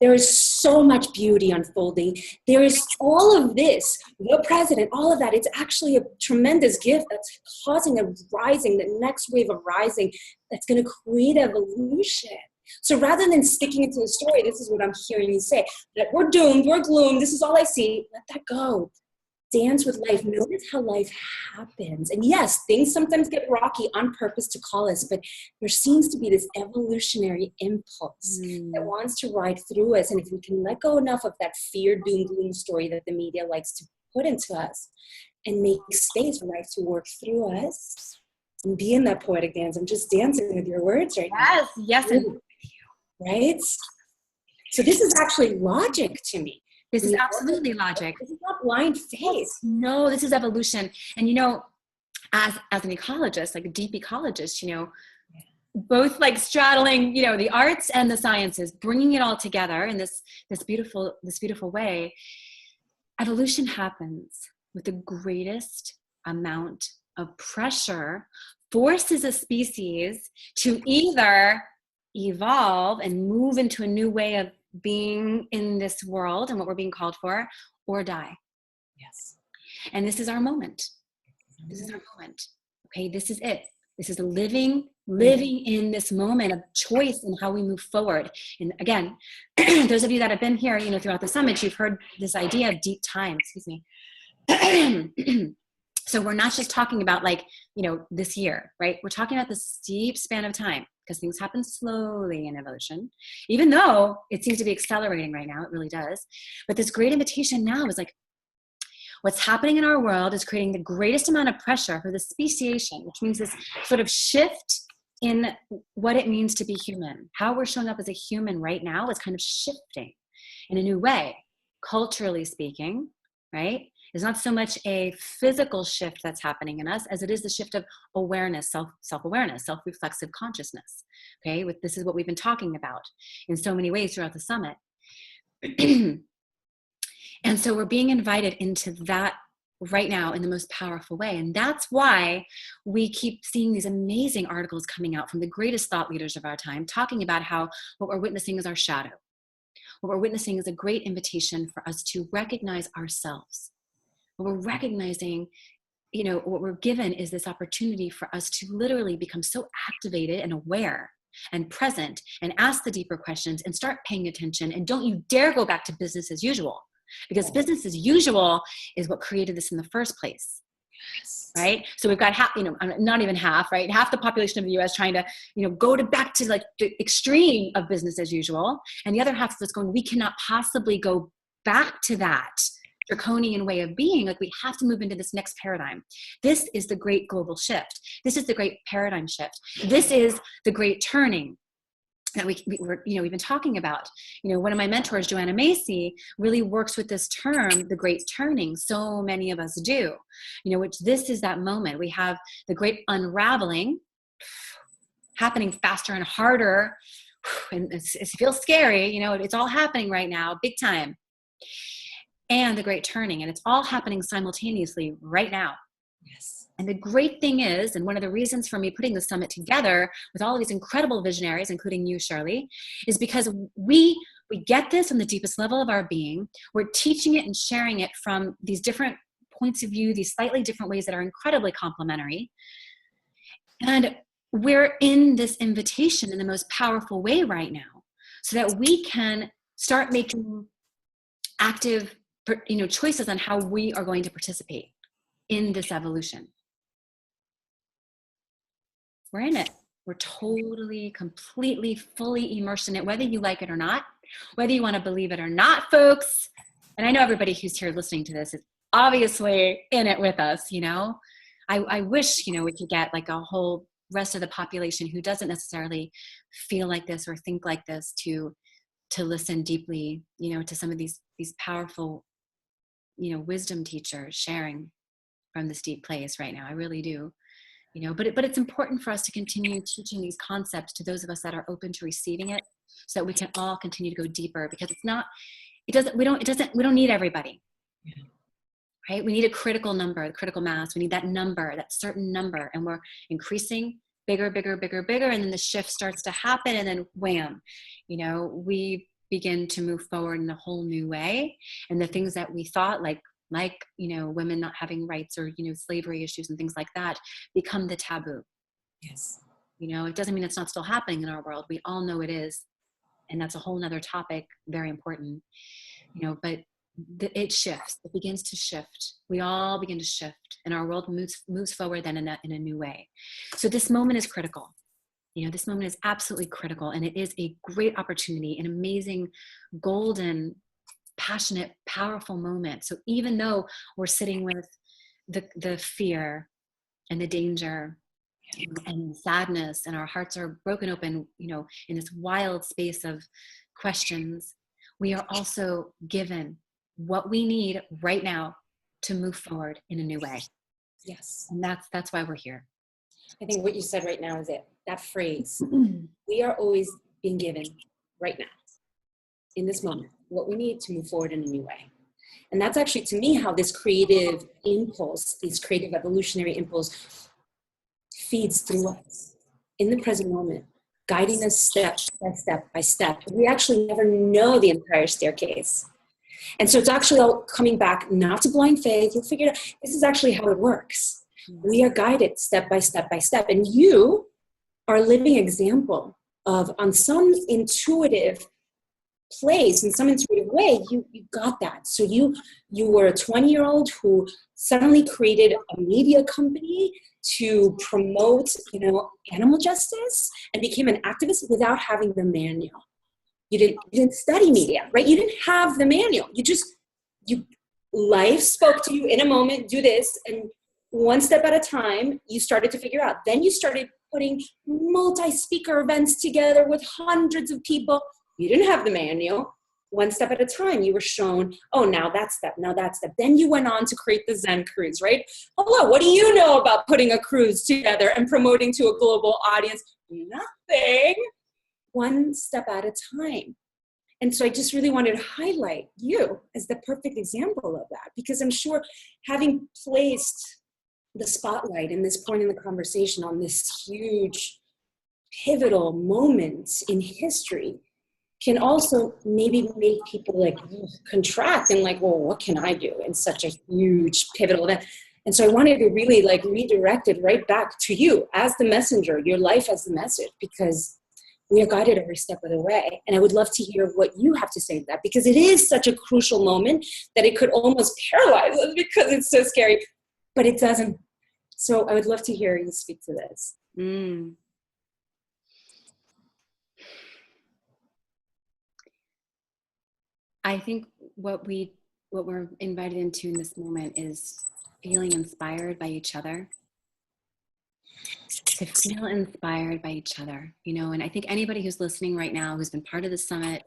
There is so much beauty unfolding. There is all of this, the president, all of that. It's actually a tremendous gift that's causing a rising, the next wave of rising that's going to create evolution. So rather than sticking into the story, this is what I'm hearing you say, that we're doomed, we're gloom, this is all I see, let that go. dance with life. Notice how life happens. And yes, things sometimes get rocky on purpose to call us, but there seems to be this evolutionary impulse that wants to ride through us. And if we can let go enough of that fear, doom, gloom story that the media likes to put into us and make space for life to work through us and be in that poetic dance. I'm just dancing with your words right now. Yes. Right? So this is actually logic to me. This is absolutely logic. This is not blind faith. No, this is evolution. And as an ecologist, like a deep ecologist, both like straddling, the arts and the sciences, bringing it all together in this beautiful way. Evolution happens with the greatest amount of pressure, forces a species to either evolve and move into a new way of being in this world and what we're being called for, or die. Yes. And this is our moment. Okay, this is it. This is living in this moment of choice and how we move forward. And again, those of you that have been here, throughout the summit, you've heard this idea of deep time. Excuse me. So we're not just talking about this year, right? We're talking about this deep span of time, because things happen slowly in evolution, even though it seems to be accelerating right now. It really does. But this great invitation now is what's happening in our world is creating the greatest amount of pressure for the speciation, which means this sort of shift in what it means to be human. How we're showing up as a human right now is kind of shifting in a new way, culturally speaking, right? It's not so much a physical shift that's happening in us as it is the shift of awareness, self-awareness, self-reflexive consciousness. Okay, this is what we've been talking about in so many ways throughout the summit. And so we're being invited into that right now in the most powerful way. And that's why we keep seeing these amazing articles coming out from the greatest thought leaders of our time, talking about how what we're witnessing is our shadow. What we're witnessing is a great invitation for us to recognize ourselves. What we're recognizing, what we're given is this opportunity for us to literally become so activated and aware and present and ask the deeper questions and start paying attention. And don't you dare go back to business as usual, because business as usual is what created this in the first place. Yes. Right? So we've got half, not even half, right? Half the population of the US trying to, go back to the extreme of business as usual. And the other half of us going, we cannot possibly go back to that draconian way of being. We have to move into this next paradigm. This is the great global shift. This is the great paradigm shift. This is the great turning that we've been talking about. One of my mentors, Joanna Macy, really works with this term, the great turning. So many of us do, which this is that moment. We have the great unraveling happening faster and harder. And it feels scary. It's all happening right now, big time. And the great turning, and it's all happening simultaneously right now. Yes. And the great thing is, and one of the reasons for me putting the summit together with all of these incredible visionaries, including you, Shirley, is because we get this on the deepest level of our being. We're teaching it and sharing it from these different points of view, these slightly different ways that are incredibly complementary. And we're in this invitation in the most powerful way right now, so that we can start making active choices on how we are going to participate in this evolution. We're in it. We're totally, completely, fully immersed in it, whether you like it or not, whether you want to believe it or not, folks. And I know everybody who's here listening to this is obviously in it with us, I wish, we could get a whole rest of the population who doesn't necessarily feel like this or think like this to listen deeply, to some of these powerful, wisdom teachers sharing from this deep place right now. I really do, but it's important for us to continue teaching these concepts to those of us that are open to receiving it, so that we can all continue to go deeper, because we don't need everybody. Yeah. Right? We need a critical number, the critical mass. We need that number, that certain number, and we're increasing bigger, and then the shift starts to happen, and then wham, we begin to move forward in a whole new way. And the things that we thought like women not having rights, or slavery issues and things like that, become the taboo. Yes. It doesn't mean it's not still happening in our world. We all know it is, and that's a whole nother topic, very important. But it shifts. It begins to shift. We all begin to shift, and our world moves forward then in a new way. So this moment is critical. This moment is absolutely critical, and it is a great opportunity, an amazing, golden, passionate, powerful moment. So even though we're sitting with the fear and the danger and sadness, and our hearts are broken open, in this wild space of questions, we are also given what we need right now to move forward in a new way. Yes. And that's why we're here. I think what you said right now is it. That phrase, we are always being given right now, in this moment, what we need to move forward in a new way. And that's actually, to me, how this creative impulse, this creative evolutionary impulse feeds through us in the present moment, guiding us step by step. We actually never know the entire staircase. And so it's actually all coming back, not to blind faith. You'll figure it out. This is actually how it works. We are guided step by step by step. And you are a living example of, on some intuitive place, in some intuitive way, you got that. So you were a 20-year-old who suddenly created a media company to promote, animal justice, and became an activist without having the manual. You didn't study media, right? You didn't have the manual. Life spoke to you in a moment, do this, and one step at a time, you started to figure out. Then you started putting multi-speaker events together with hundreds of people. You didn't have the manual. One step at a time, you were shown, oh, now that step, now that step. Then you went on to create the Zen Cruise, right? Hello, what do you know about putting a cruise together and promoting to a global audience? Nothing. One step at a time. And so I just really wanted to highlight you as the perfect example of that, because I'm sure having placed the spotlight in this point in the conversation on this huge pivotal moment in history can also maybe make people contract and well, what can I do in such a huge pivotal event? And so I wanted to really redirect it right back to you as the messenger, your life as the message, because we are guided every step of the way. And I would love to hear what you have to say to that, because it is such a crucial moment that it could almost paralyze us because it's so scary, but it doesn't. So I would love to hear you speak to this. I think what we're invited into in this moment is feeling inspired by each other. To feel inspired by each other, and I think anybody who's listening right now, who's been part of the summit,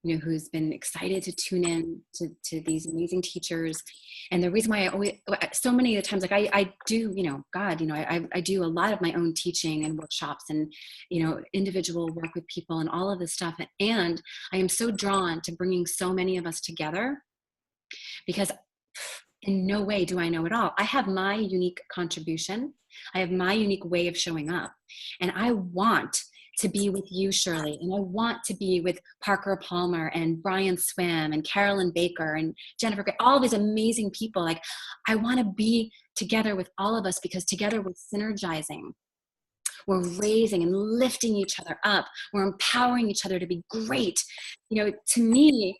who's been excited to tune in to these amazing teachers. And the reason why I always, so many of the times, I do, I do a lot of my own teaching and workshops and, individual work with people and all of this stuff. And I am so drawn to bringing so many of us together, because in no way do I know it all. I have my unique contribution. I have my unique way of showing up. And I want to be with you, Shirley. And I want to be with Parker Palmer and Brian Swam and Carolyn Baker and Jennifer, all these amazing people. I want to be together with all of us, because together we're synergizing. We're raising and lifting each other up. We're empowering each other to be great. To me,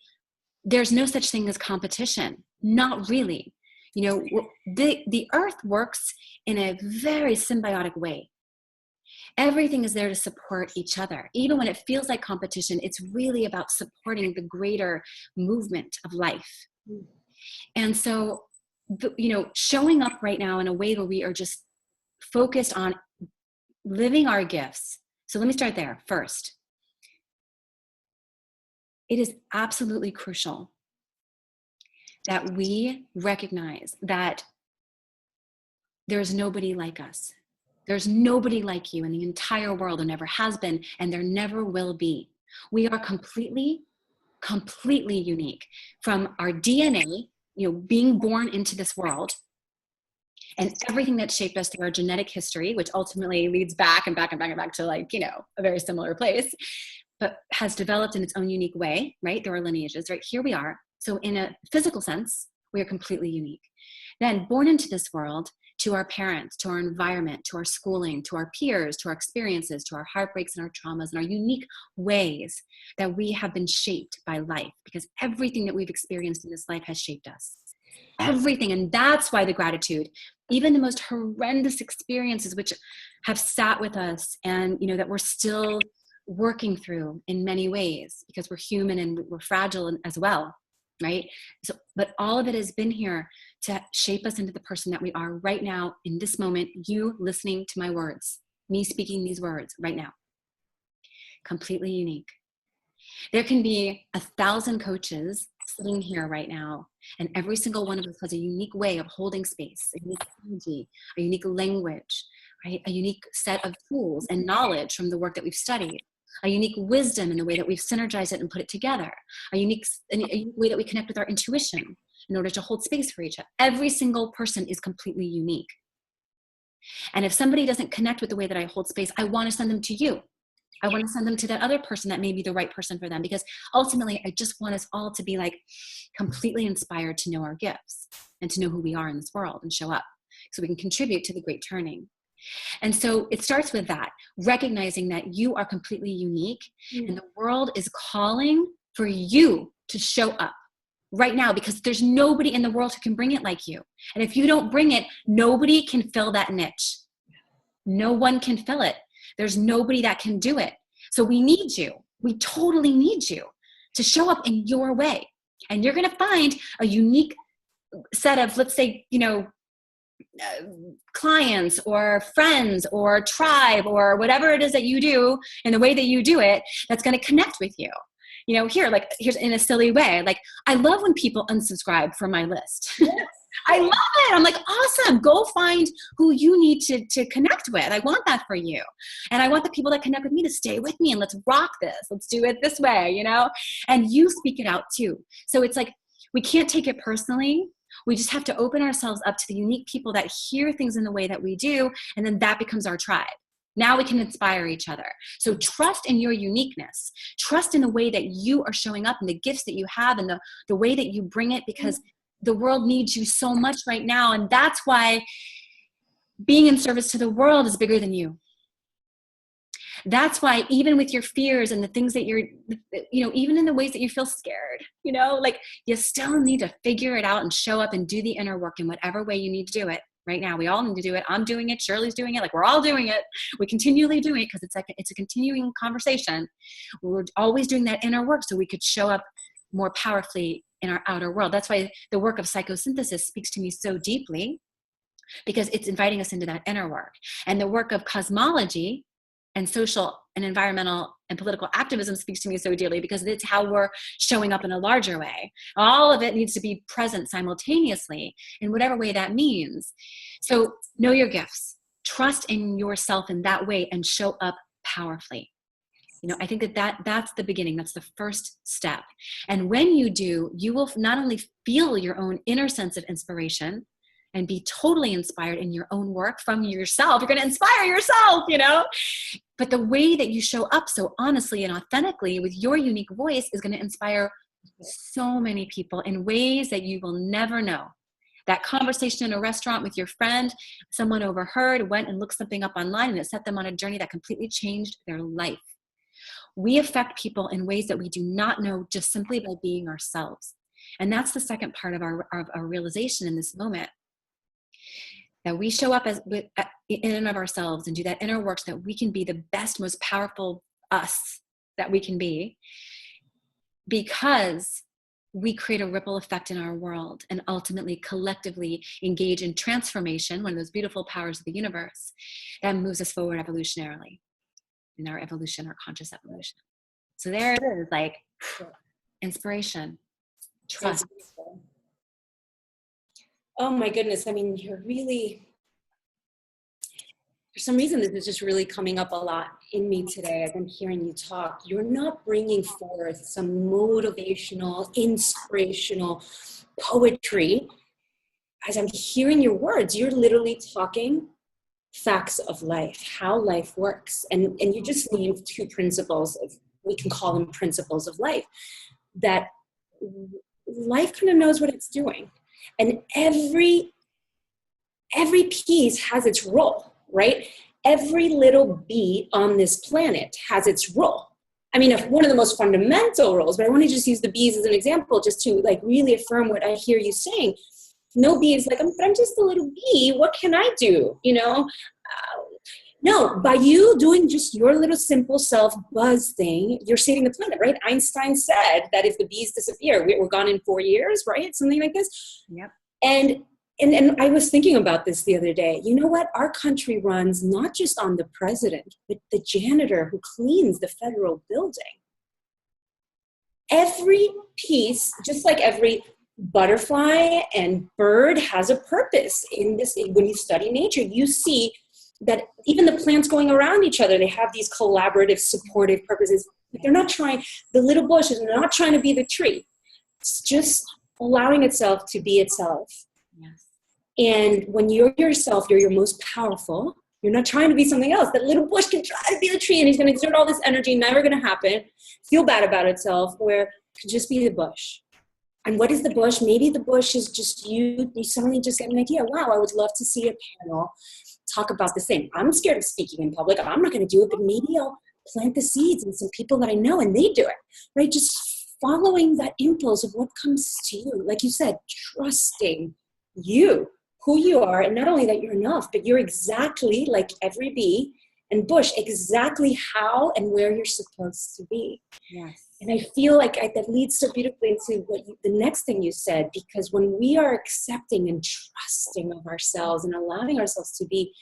there's no such thing as competition. Not really. The earth works in a very symbiotic way. Everything is there to support each other. Even when it feels like competition, it's really about supporting the greater movement of life. And so, showing up right now in a way where we are just focused on living our gifts. So let me start there first. It is absolutely crucial that we recognize that there's nobody like us. There's nobody like you in the entire world. There never has been, and there never will be. We are completely unique from our DNA, being born into this world, and everything that shaped us through our genetic history, which ultimately leads back and back and back and back to a very similar place, but has developed in its own unique way, right? There are lineages, right? Here we are. So in a physical sense, we are completely unique. Then born into this world to our parents, to our environment, to our schooling, to our peers, to our experiences, to our heartbreaks and our traumas and our unique ways that we have been shaped by life, because everything that we've experienced in this life has shaped us. Everything. And that's why the gratitude, even the most horrendous experiences which have sat with us and, you know, that we're still working through in many ways, because we're human and we're fragile as well, right? So, but all of it has been here to shape us into the person that we are right now in this moment, you listening to my words, me speaking these words right now. Completely unique. There can be 1,000 coaches sitting here right now, and every single one of us has a unique way of holding space, a unique energy, a unique language, right? A unique set of tools and knowledge from the work that we've studied, a unique wisdom in the way that we've synergized it and put it together, a unique way that we connect with our intuition in order to hold space for each other. Every single person is completely unique. And if somebody doesn't connect with the way that I hold space, I want to send them to you. I want to send them to that other person that may be the right person for them, because ultimately I just want us all to be like completely inspired to know our gifts and to know who we are in this world and show up so we can contribute to the great turning. And so it starts with that, recognizing that you are completely unique and the world is calling for you to show up right now, because there's nobody in the world who can bring it like you. And if you don't bring it, nobody can fill that niche. No one can fill it. There's nobody that can do it. So we need you. We totally need you to show up in your way. And you're going to find a unique set of, let's say, you know, clients or friends or tribe or whatever it is that you do in the way that you do it, that's going to connect with you. You know, here's in a silly way. Like, I love when people unsubscribe from my list. Yes. I love it. I'm like, awesome. Go find who you need to connect with. I want that for you. And I want the people that connect with me to stay with me and let's rock this. Let's do it this way, you know? And you speak it out too. So it's like, we can't take it personally. We just have to open ourselves up to the unique people that hear things in the way that we do. And then that becomes our tribe. Now we can inspire each other. So trust in your uniqueness. Trust in the way that you are showing up and the gifts that you have and the way that you bring it, because the world needs you so much right now. And that's why being in service to the world is bigger than you. That's why even with your fears and the things that you're, you know, even in the ways that you feel scared, you know, like you still need to figure it out and show up and do the inner work in whatever way you need to do it. Right now, we all need to do it. I'm doing it. Shirley's doing it. Like, we're all doing it. We continually do it because it's a continuing conversation. We're always doing that inner work so we could show up more powerfully in our outer world. That's why the work of psychosynthesis speaks to me so deeply, because it's inviting us into that inner work. And the work of cosmology and social and environmental and political activism speaks to me so dearly, because it's how we're showing up in a larger way. All of it needs to be present simultaneously in whatever way that means. So know your gifts, trust in yourself in that way, and show up powerfully. You know, I think that's the beginning. That's the first step. And when you do, you will not only feel your own inner sense of inspiration and be totally inspired in your own work from yourself. You're going to inspire yourself, you know, but the way that you show up so honestly and authentically with your unique voice is going to inspire so many people in ways that you will never know. That conversation in a restaurant with your friend, someone overheard, went and looked something up online, and it set them on a journey that completely changed their life. We affect people in ways that we do not know just simply by being ourselves. And that's the second part of our realization in this moment. That we show up in and of ourselves and do that inner work so that we can be the best, most powerful us that we can be, because we create a ripple effect in our world and ultimately collectively engage in transformation, one of those beautiful powers of the universe that moves us forward evolutionarily in our evolution, our conscious evolution. So there it is, like inspiration, trust. Oh my goodness. I mean, you're really, for some reason, this is just really coming up a lot in me today. I've been hearing you talk. You're not bringing forth some motivational, inspirational poetry. As I'm hearing your words, you're literally talking facts of life, how life works. And you just named two principles of, we can call them principles of life, that life kind of knows what it's doing. And every every piece has its role, right? Every little bee on this planet has its role. I mean, one of the most fundamental roles, but I want to just use the bees as an example just to like really affirm what I hear you saying. No bee is like, I'm just a little bee. What can I do? You know? No, by you doing just your little simple self-buzz thing, you're saving the planet, right? Einstein said that if the bees disappear, we're gone in 4 years, right? Something like this. Yep. And I was thinking about this the other day. You know what? Our country runs not just on the president, but the janitor who cleans the federal building. Every piece, just like every butterfly and bird has a purpose in this. When you study nature, you see that even the plants going around each other, they have these collaborative, supportive purposes. They're not trying, the little bush is not trying to be the tree. It's just allowing itself to be itself. Yes. And when you're yourself, you're your most powerful. You're not trying to be something else. That little bush can try to be the tree and he's going to exert all this energy, never going to happen, feel bad about itself, where it could just be the bush. And what is the bush? Maybe the bush is just you suddenly just get an idea. Wow, I would love to see a panel talk about this thing. I'm scared of speaking in public. I'm not going to do it, but maybe I'll plant the seeds in some people that I know and they do it, right? Just following that impulse of what comes to you. Like you said, trusting you, who you are, and not only that you're enough, but you're exactly like every bee and bush, exactly how and where you're supposed to be. Yes. And I feel like that leads so beautifully into the next thing you said, because when we are accepting and trusting of ourselves and allowing ourselves to be,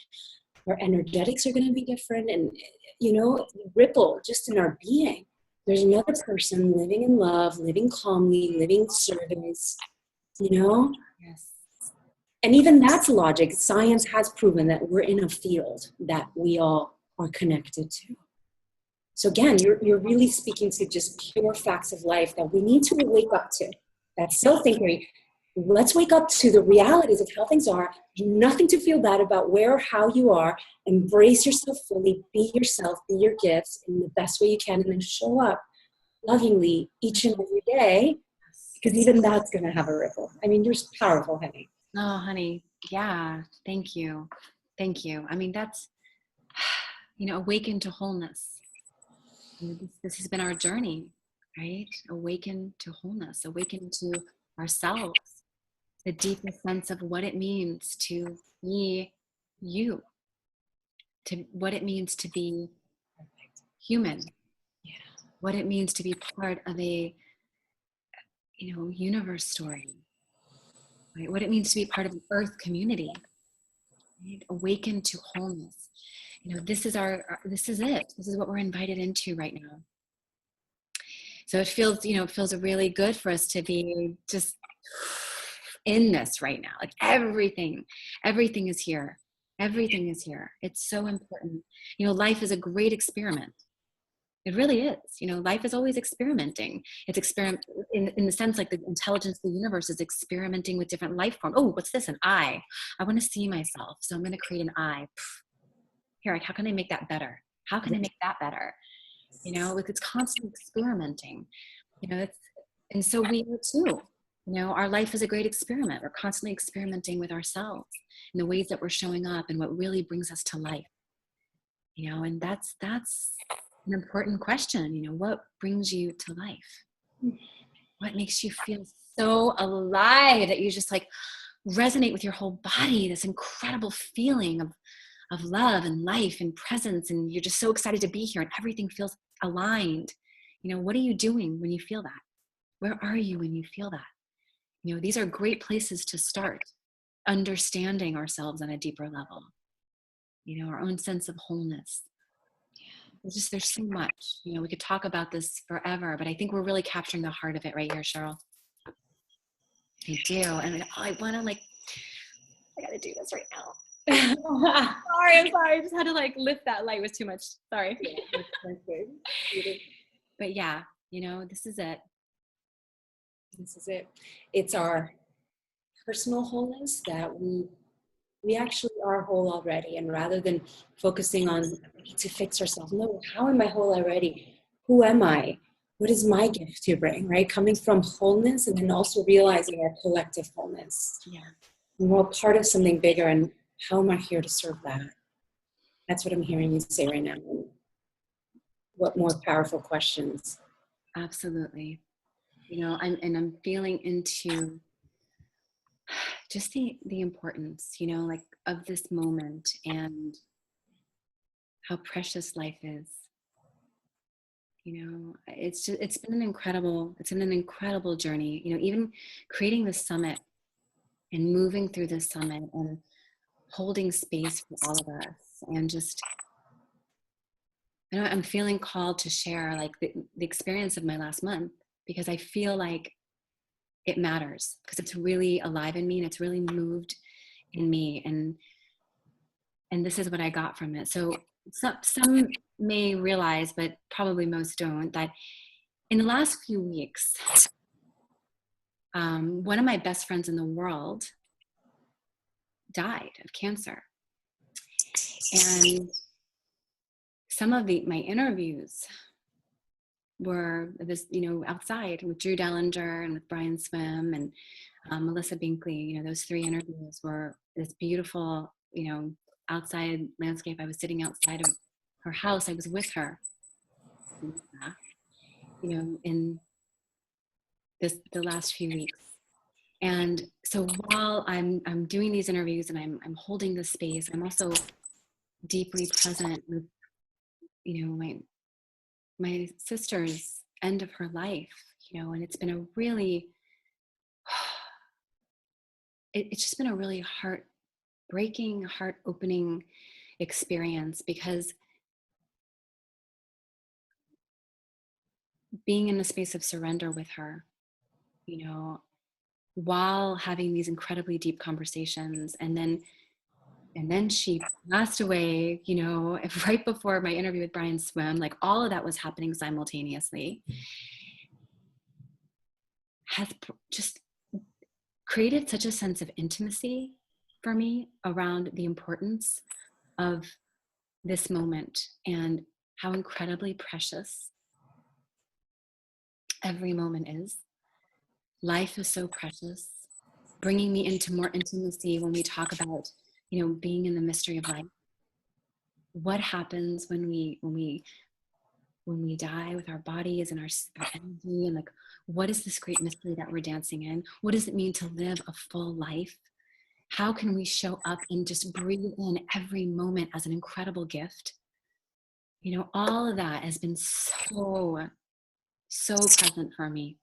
our energetics are going to be different and, you know, ripple just in our being. There's another person living in love, living calmly, living service, you know? Yes. And even that's logic. Science has proven that we're in a field that we all are connected to. So again, you're really speaking to just pure facts of life that we need to wake up to. That's self-inquiry. Let's wake up to the realities of how things are. Nothing to feel bad about where or how you are. Embrace yourself fully. Be yourself. Be your gifts in the best way you can. And then show up lovingly each and every day. Because even that's going to have a ripple. I mean, you're powerful, honey. Oh, honey. Yeah. Thank you. Thank you. I mean, that's, you know, awaken to wholeness. This has been our journey, right? Awaken to wholeness, awaken to ourselves, the deepest sense of what it means to be you, to what it means to be human, what it means to be part of a, you know, universe story, right? What it means to be part of an earth community, right? Awaken to wholeness. You know, this is this is it. This is what we're invited into right now. So it feels, you know, it feels really good for us to be just in this right now. Like everything is here. Everything is here. It's so important. You know, life is a great experiment. It really is. You know, life is always experimenting. It's experiment in the sense like the intelligence of the universe is experimenting with different life forms. Oh, what's this? An eye. I want to see myself. So I'm going to create an eye. Here, like, how can I make that better? How can I make that better? You know, it's constant experimenting, you know, and so we are too. You know, our life is a great experiment. We're constantly experimenting with ourselves in the ways that we're showing up and what really brings us to life. You know, and that's an important question. You know, what brings you to life? What makes you feel so alive that you just like resonate with your whole body, this incredible feeling of love and life and presence, and you're just so excited to be here and everything feels aligned. You know, what are you doing when you feel that? Where are you when you feel that? You know, these are great places to start understanding ourselves on a deeper level. You know, our own sense of wholeness. There's so much. You know, we could talk about this forever, but I think we're really capturing the heart of it right here, Cheryl. I do. And I want to I got to do this right now. I'm sorry. I just had to lift that light. It was too much. Sorry. But yeah, you know, this is it. This is it. It's our personal wholeness that we actually are whole already. And rather than focusing on we need to fix ourselves, no, how am I whole already? Who am I? What is my gift to bring, right? Coming from wholeness and then also realizing our collective wholeness. Yeah. And we're all part of something bigger. And how am I here to serve that? That's what I'm hearing you say right now. What more powerful questions? Absolutely. You know, I'm feeling into just the importance, you know, like of this moment and how precious life is. You know, it's been an incredible journey. You know, even creating the summit and moving through the summit and holding space for all of us, and just, you know, I'm feeling called to share like the experience of my last month, because I feel like it matters, because it's really alive in me and it's really moved in me, and this is what I got from it. So some may realize, but probably most don't, that in the last few weeks, one of my best friends in the world died of cancer. And some of my interviews were this, you know, outside with Drew Dellinger and with Brian Swim and Melissa Binkley. You know, those 3 interviews were this beautiful, you know, outside landscape. I was sitting outside of her house. I was with her, you know, in the last few weeks. And so while I'm doing these interviews and I'm holding this space, I'm also deeply present with, you know, my sister's end of her life, you know, and it's been a really, it's just been a really heart-breaking, heart-opening experience, because being in a space of surrender with her, you know, while having these incredibly deep conversations, and then she passed away, you know, right before my interview with Brian Swim, like all of that was happening simultaneously, has just created such a sense of intimacy for me around the importance of this moment and how incredibly precious every moment is. Life is so precious, bringing me into more intimacy when we talk about, you know, being in the mystery of life. What happens when we die with our bodies and our energy, and like, what is this great mystery that we're dancing in? What does it mean to live a full life? How can we show up and just breathe in every moment as an incredible gift? You know, all of that has been so present for me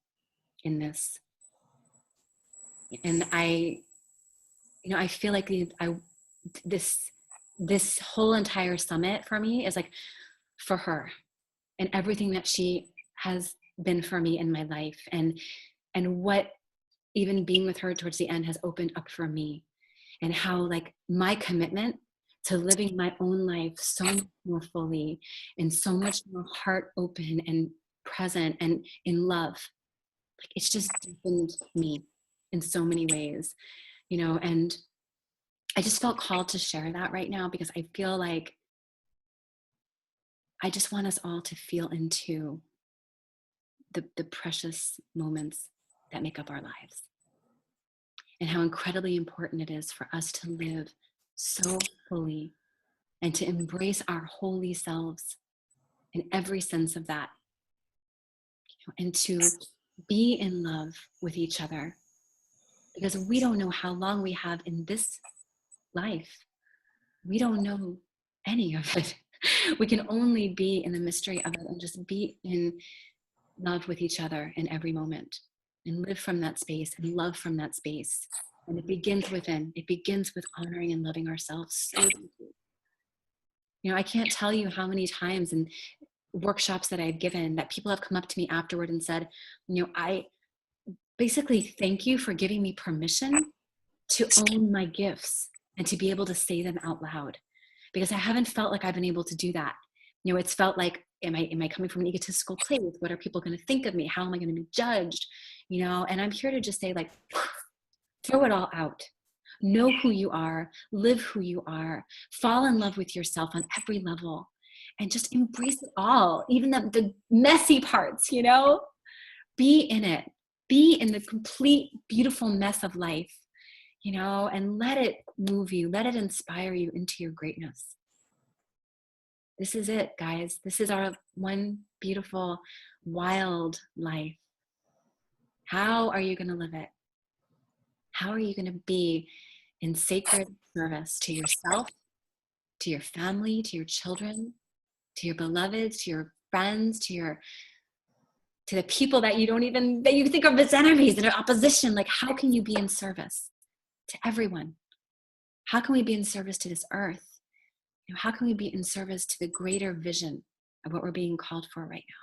in this. And I feel like this whole entire summit for me is like for her and everything that she has been for me in my life, and what even being with her towards the end has opened up for me, and how like my commitment to living my own life so much more fully and so much more heart open and present and in love, like it's just deepened me in so many ways, you know. And I just felt called to share that right now, because I feel like I just want us all to feel into the precious moments that make up our lives, and how incredibly important it is for us to live so fully and to embrace our holy selves in every sense of that, and to be in love with each other, because we don't know how long we have in this life. We don't know any of it. We can only be in the mystery of it and just be in love with each other in every moment, and live from that space and love from that space. And it begins within. It begins with honoring and loving ourselves so deeply. You know, I can't tell you how many times in workshops that I've given that people have come up to me afterward and said, you know, I basically thank you for giving me permission to own my gifts and to be able to say them out loud, because I haven't felt like I've been able to do that. You know, it's felt like, am I coming from an egotistical place? What are people going to think of me? How am I going to be judged? You know, and I'm here to just say, like, throw it all out. Know who you are, live who you are, fall in love with yourself on every level, and just embrace it all, even the messy parts, you know? Be in it. Be in the complete, beautiful mess of life, and let it move you, let it inspire you into your greatness. This is it, guys. This is our one beautiful, wild life. How are you going to live it? How are you going to be in sacred service to yourself, to your family, to your children, to your beloveds, to your friends, to the people that you think of as enemies, that are opposition? Like, how can you be in service to everyone? How can we be in service to this earth? How can we be in service to the greater vision of what we're being called for right now?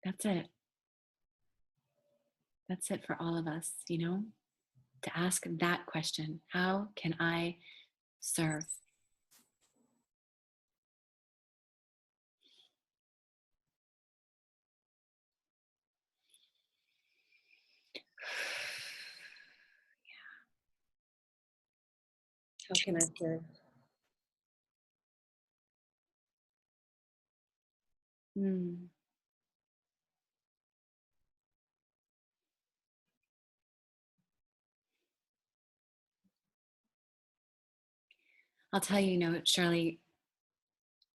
That's it. That's it for all of us, to ask that question. How can I serve? How can I serve? I'll tell you, Shirley,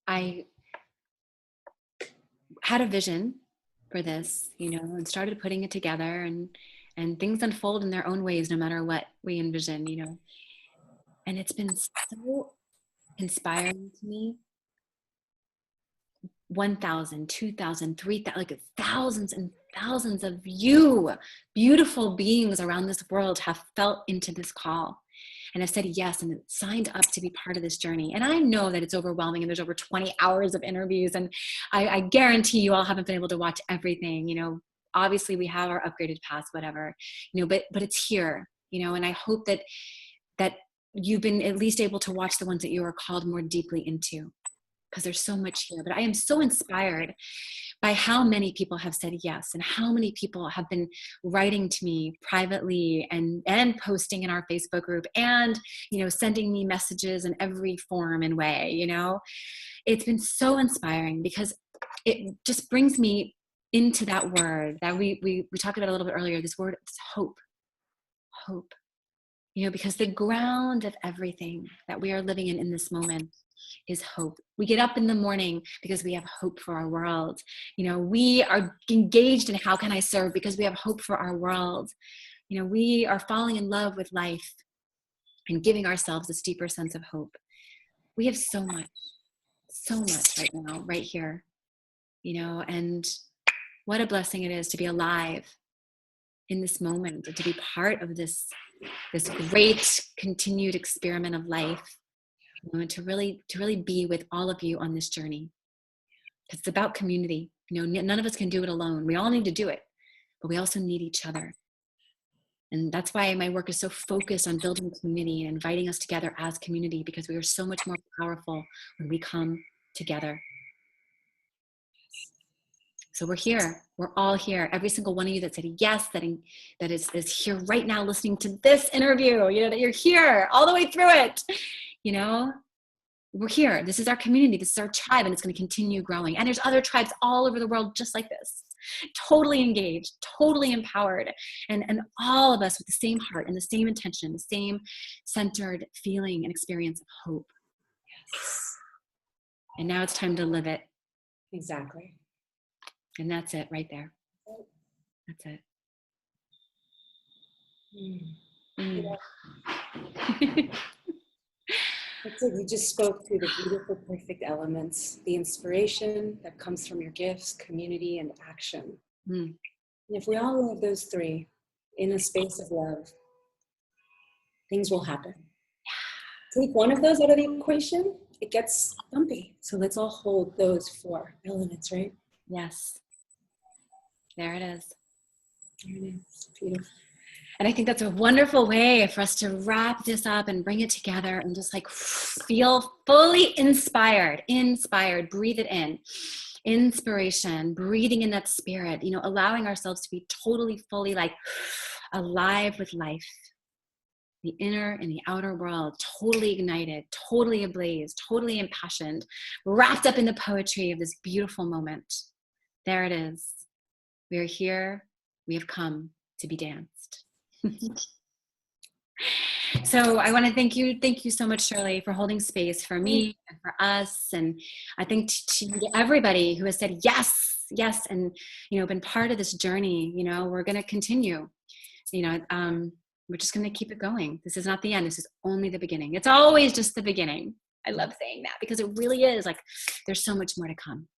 I had a vision for this, and started putting it together, and things unfold in their own ways, no matter what we envision, and it's been so inspiring to me. 1,000, 2,000, 3,000, like thousands and thousands of you, beautiful beings around this world, have felt into this call and have said yes and signed up to be part of this journey. And I know that it's overwhelming, and there's over 20 hours of interviews, and I guarantee you all haven't been able to watch everything. Obviously we have our upgraded pass, whatever, but it's here, and I hope that you've been at least able to watch the ones that you are called more deeply into, because there's so much here. But I am so inspired by how many people have said yes, and how many people have been writing to me privately and posting in our Facebook group, and sending me messages in every form and way. It's been so inspiring, because it just brings me into that word that we talked about a little bit earlier, this word is hope. Because the ground of everything that we are living in this moment is hope. We get up in the morning because we have hope for our world. We are engaged in how can I serve because we have hope for our world. We are falling in love with life and giving ourselves this deeper sense of hope. We have so much right now, right here, and what a blessing it is to be alive in this moment, and to be part of this great continued experiment of life, and to really be with all of you on this journey. It's about community. None of us can do it alone. We all need to do it, but we also need each other. And that's why my work is so focused on building community and inviting us together as community, because we are so much more powerful when we come together. So we're here. We're all here. Every single one of you that said yes, that is here right now listening to this interview, that you're here all the way through it. We're here. This is our community. This is our tribe, and it's going to continue growing. And there's other tribes all over the world just like this, totally engaged, totally empowered, and all of us with the same heart and the same intention, the same centered feeling and experience of hope. Yes. And now it's time to live it. Exactly. And that's it right there. That's it. That's it. You just spoke to the beautiful, perfect elements, the inspiration that comes from your gifts, community, and action. And if we all live those three in a space of love, things will happen. Take one of those out of the equation, it gets bumpy. So let's all hold those 4 elements, right? Yes. There it is. There it is. Beautiful. And I think that's a wonderful way for us to wrap this up and bring it together and just feel fully inspired, breathe it in. Inspiration, breathing in that spirit, allowing ourselves to be totally, fully alive with life. The inner and the outer world, totally ignited, totally ablaze, totally impassioned, wrapped up in the poetry of this beautiful moment. There it is. We are here. We have come. to be danced. So I want to thank you so much, Shirley, for holding space for me and for us. And I think to everybody who has said yes, and, you know, been part of this journey, you know, we're going to continue, you know, we're just going to keep it going. This is not the end. This is only the beginning. It's always just the beginning. I love saying that because it really is like, there's so much more to come.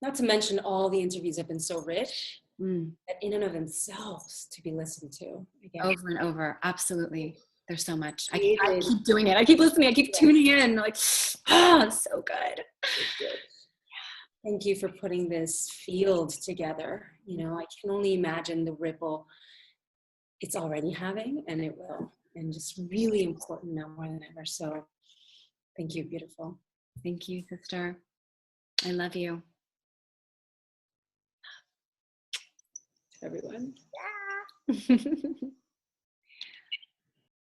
Not to mention all the interviews have been so rich that in and of themselves to be listened to again. Over and over. Absolutely. There's so much. I keep doing it. I keep listening. I keep tuning in. Like, oh, it's so good. Thank you for putting this field together. You know, I can only imagine the ripple it's already having, and it will. And just really important now more than ever. So thank you. Beautiful. Thank you, sister. I love you. Everyone. Yeah.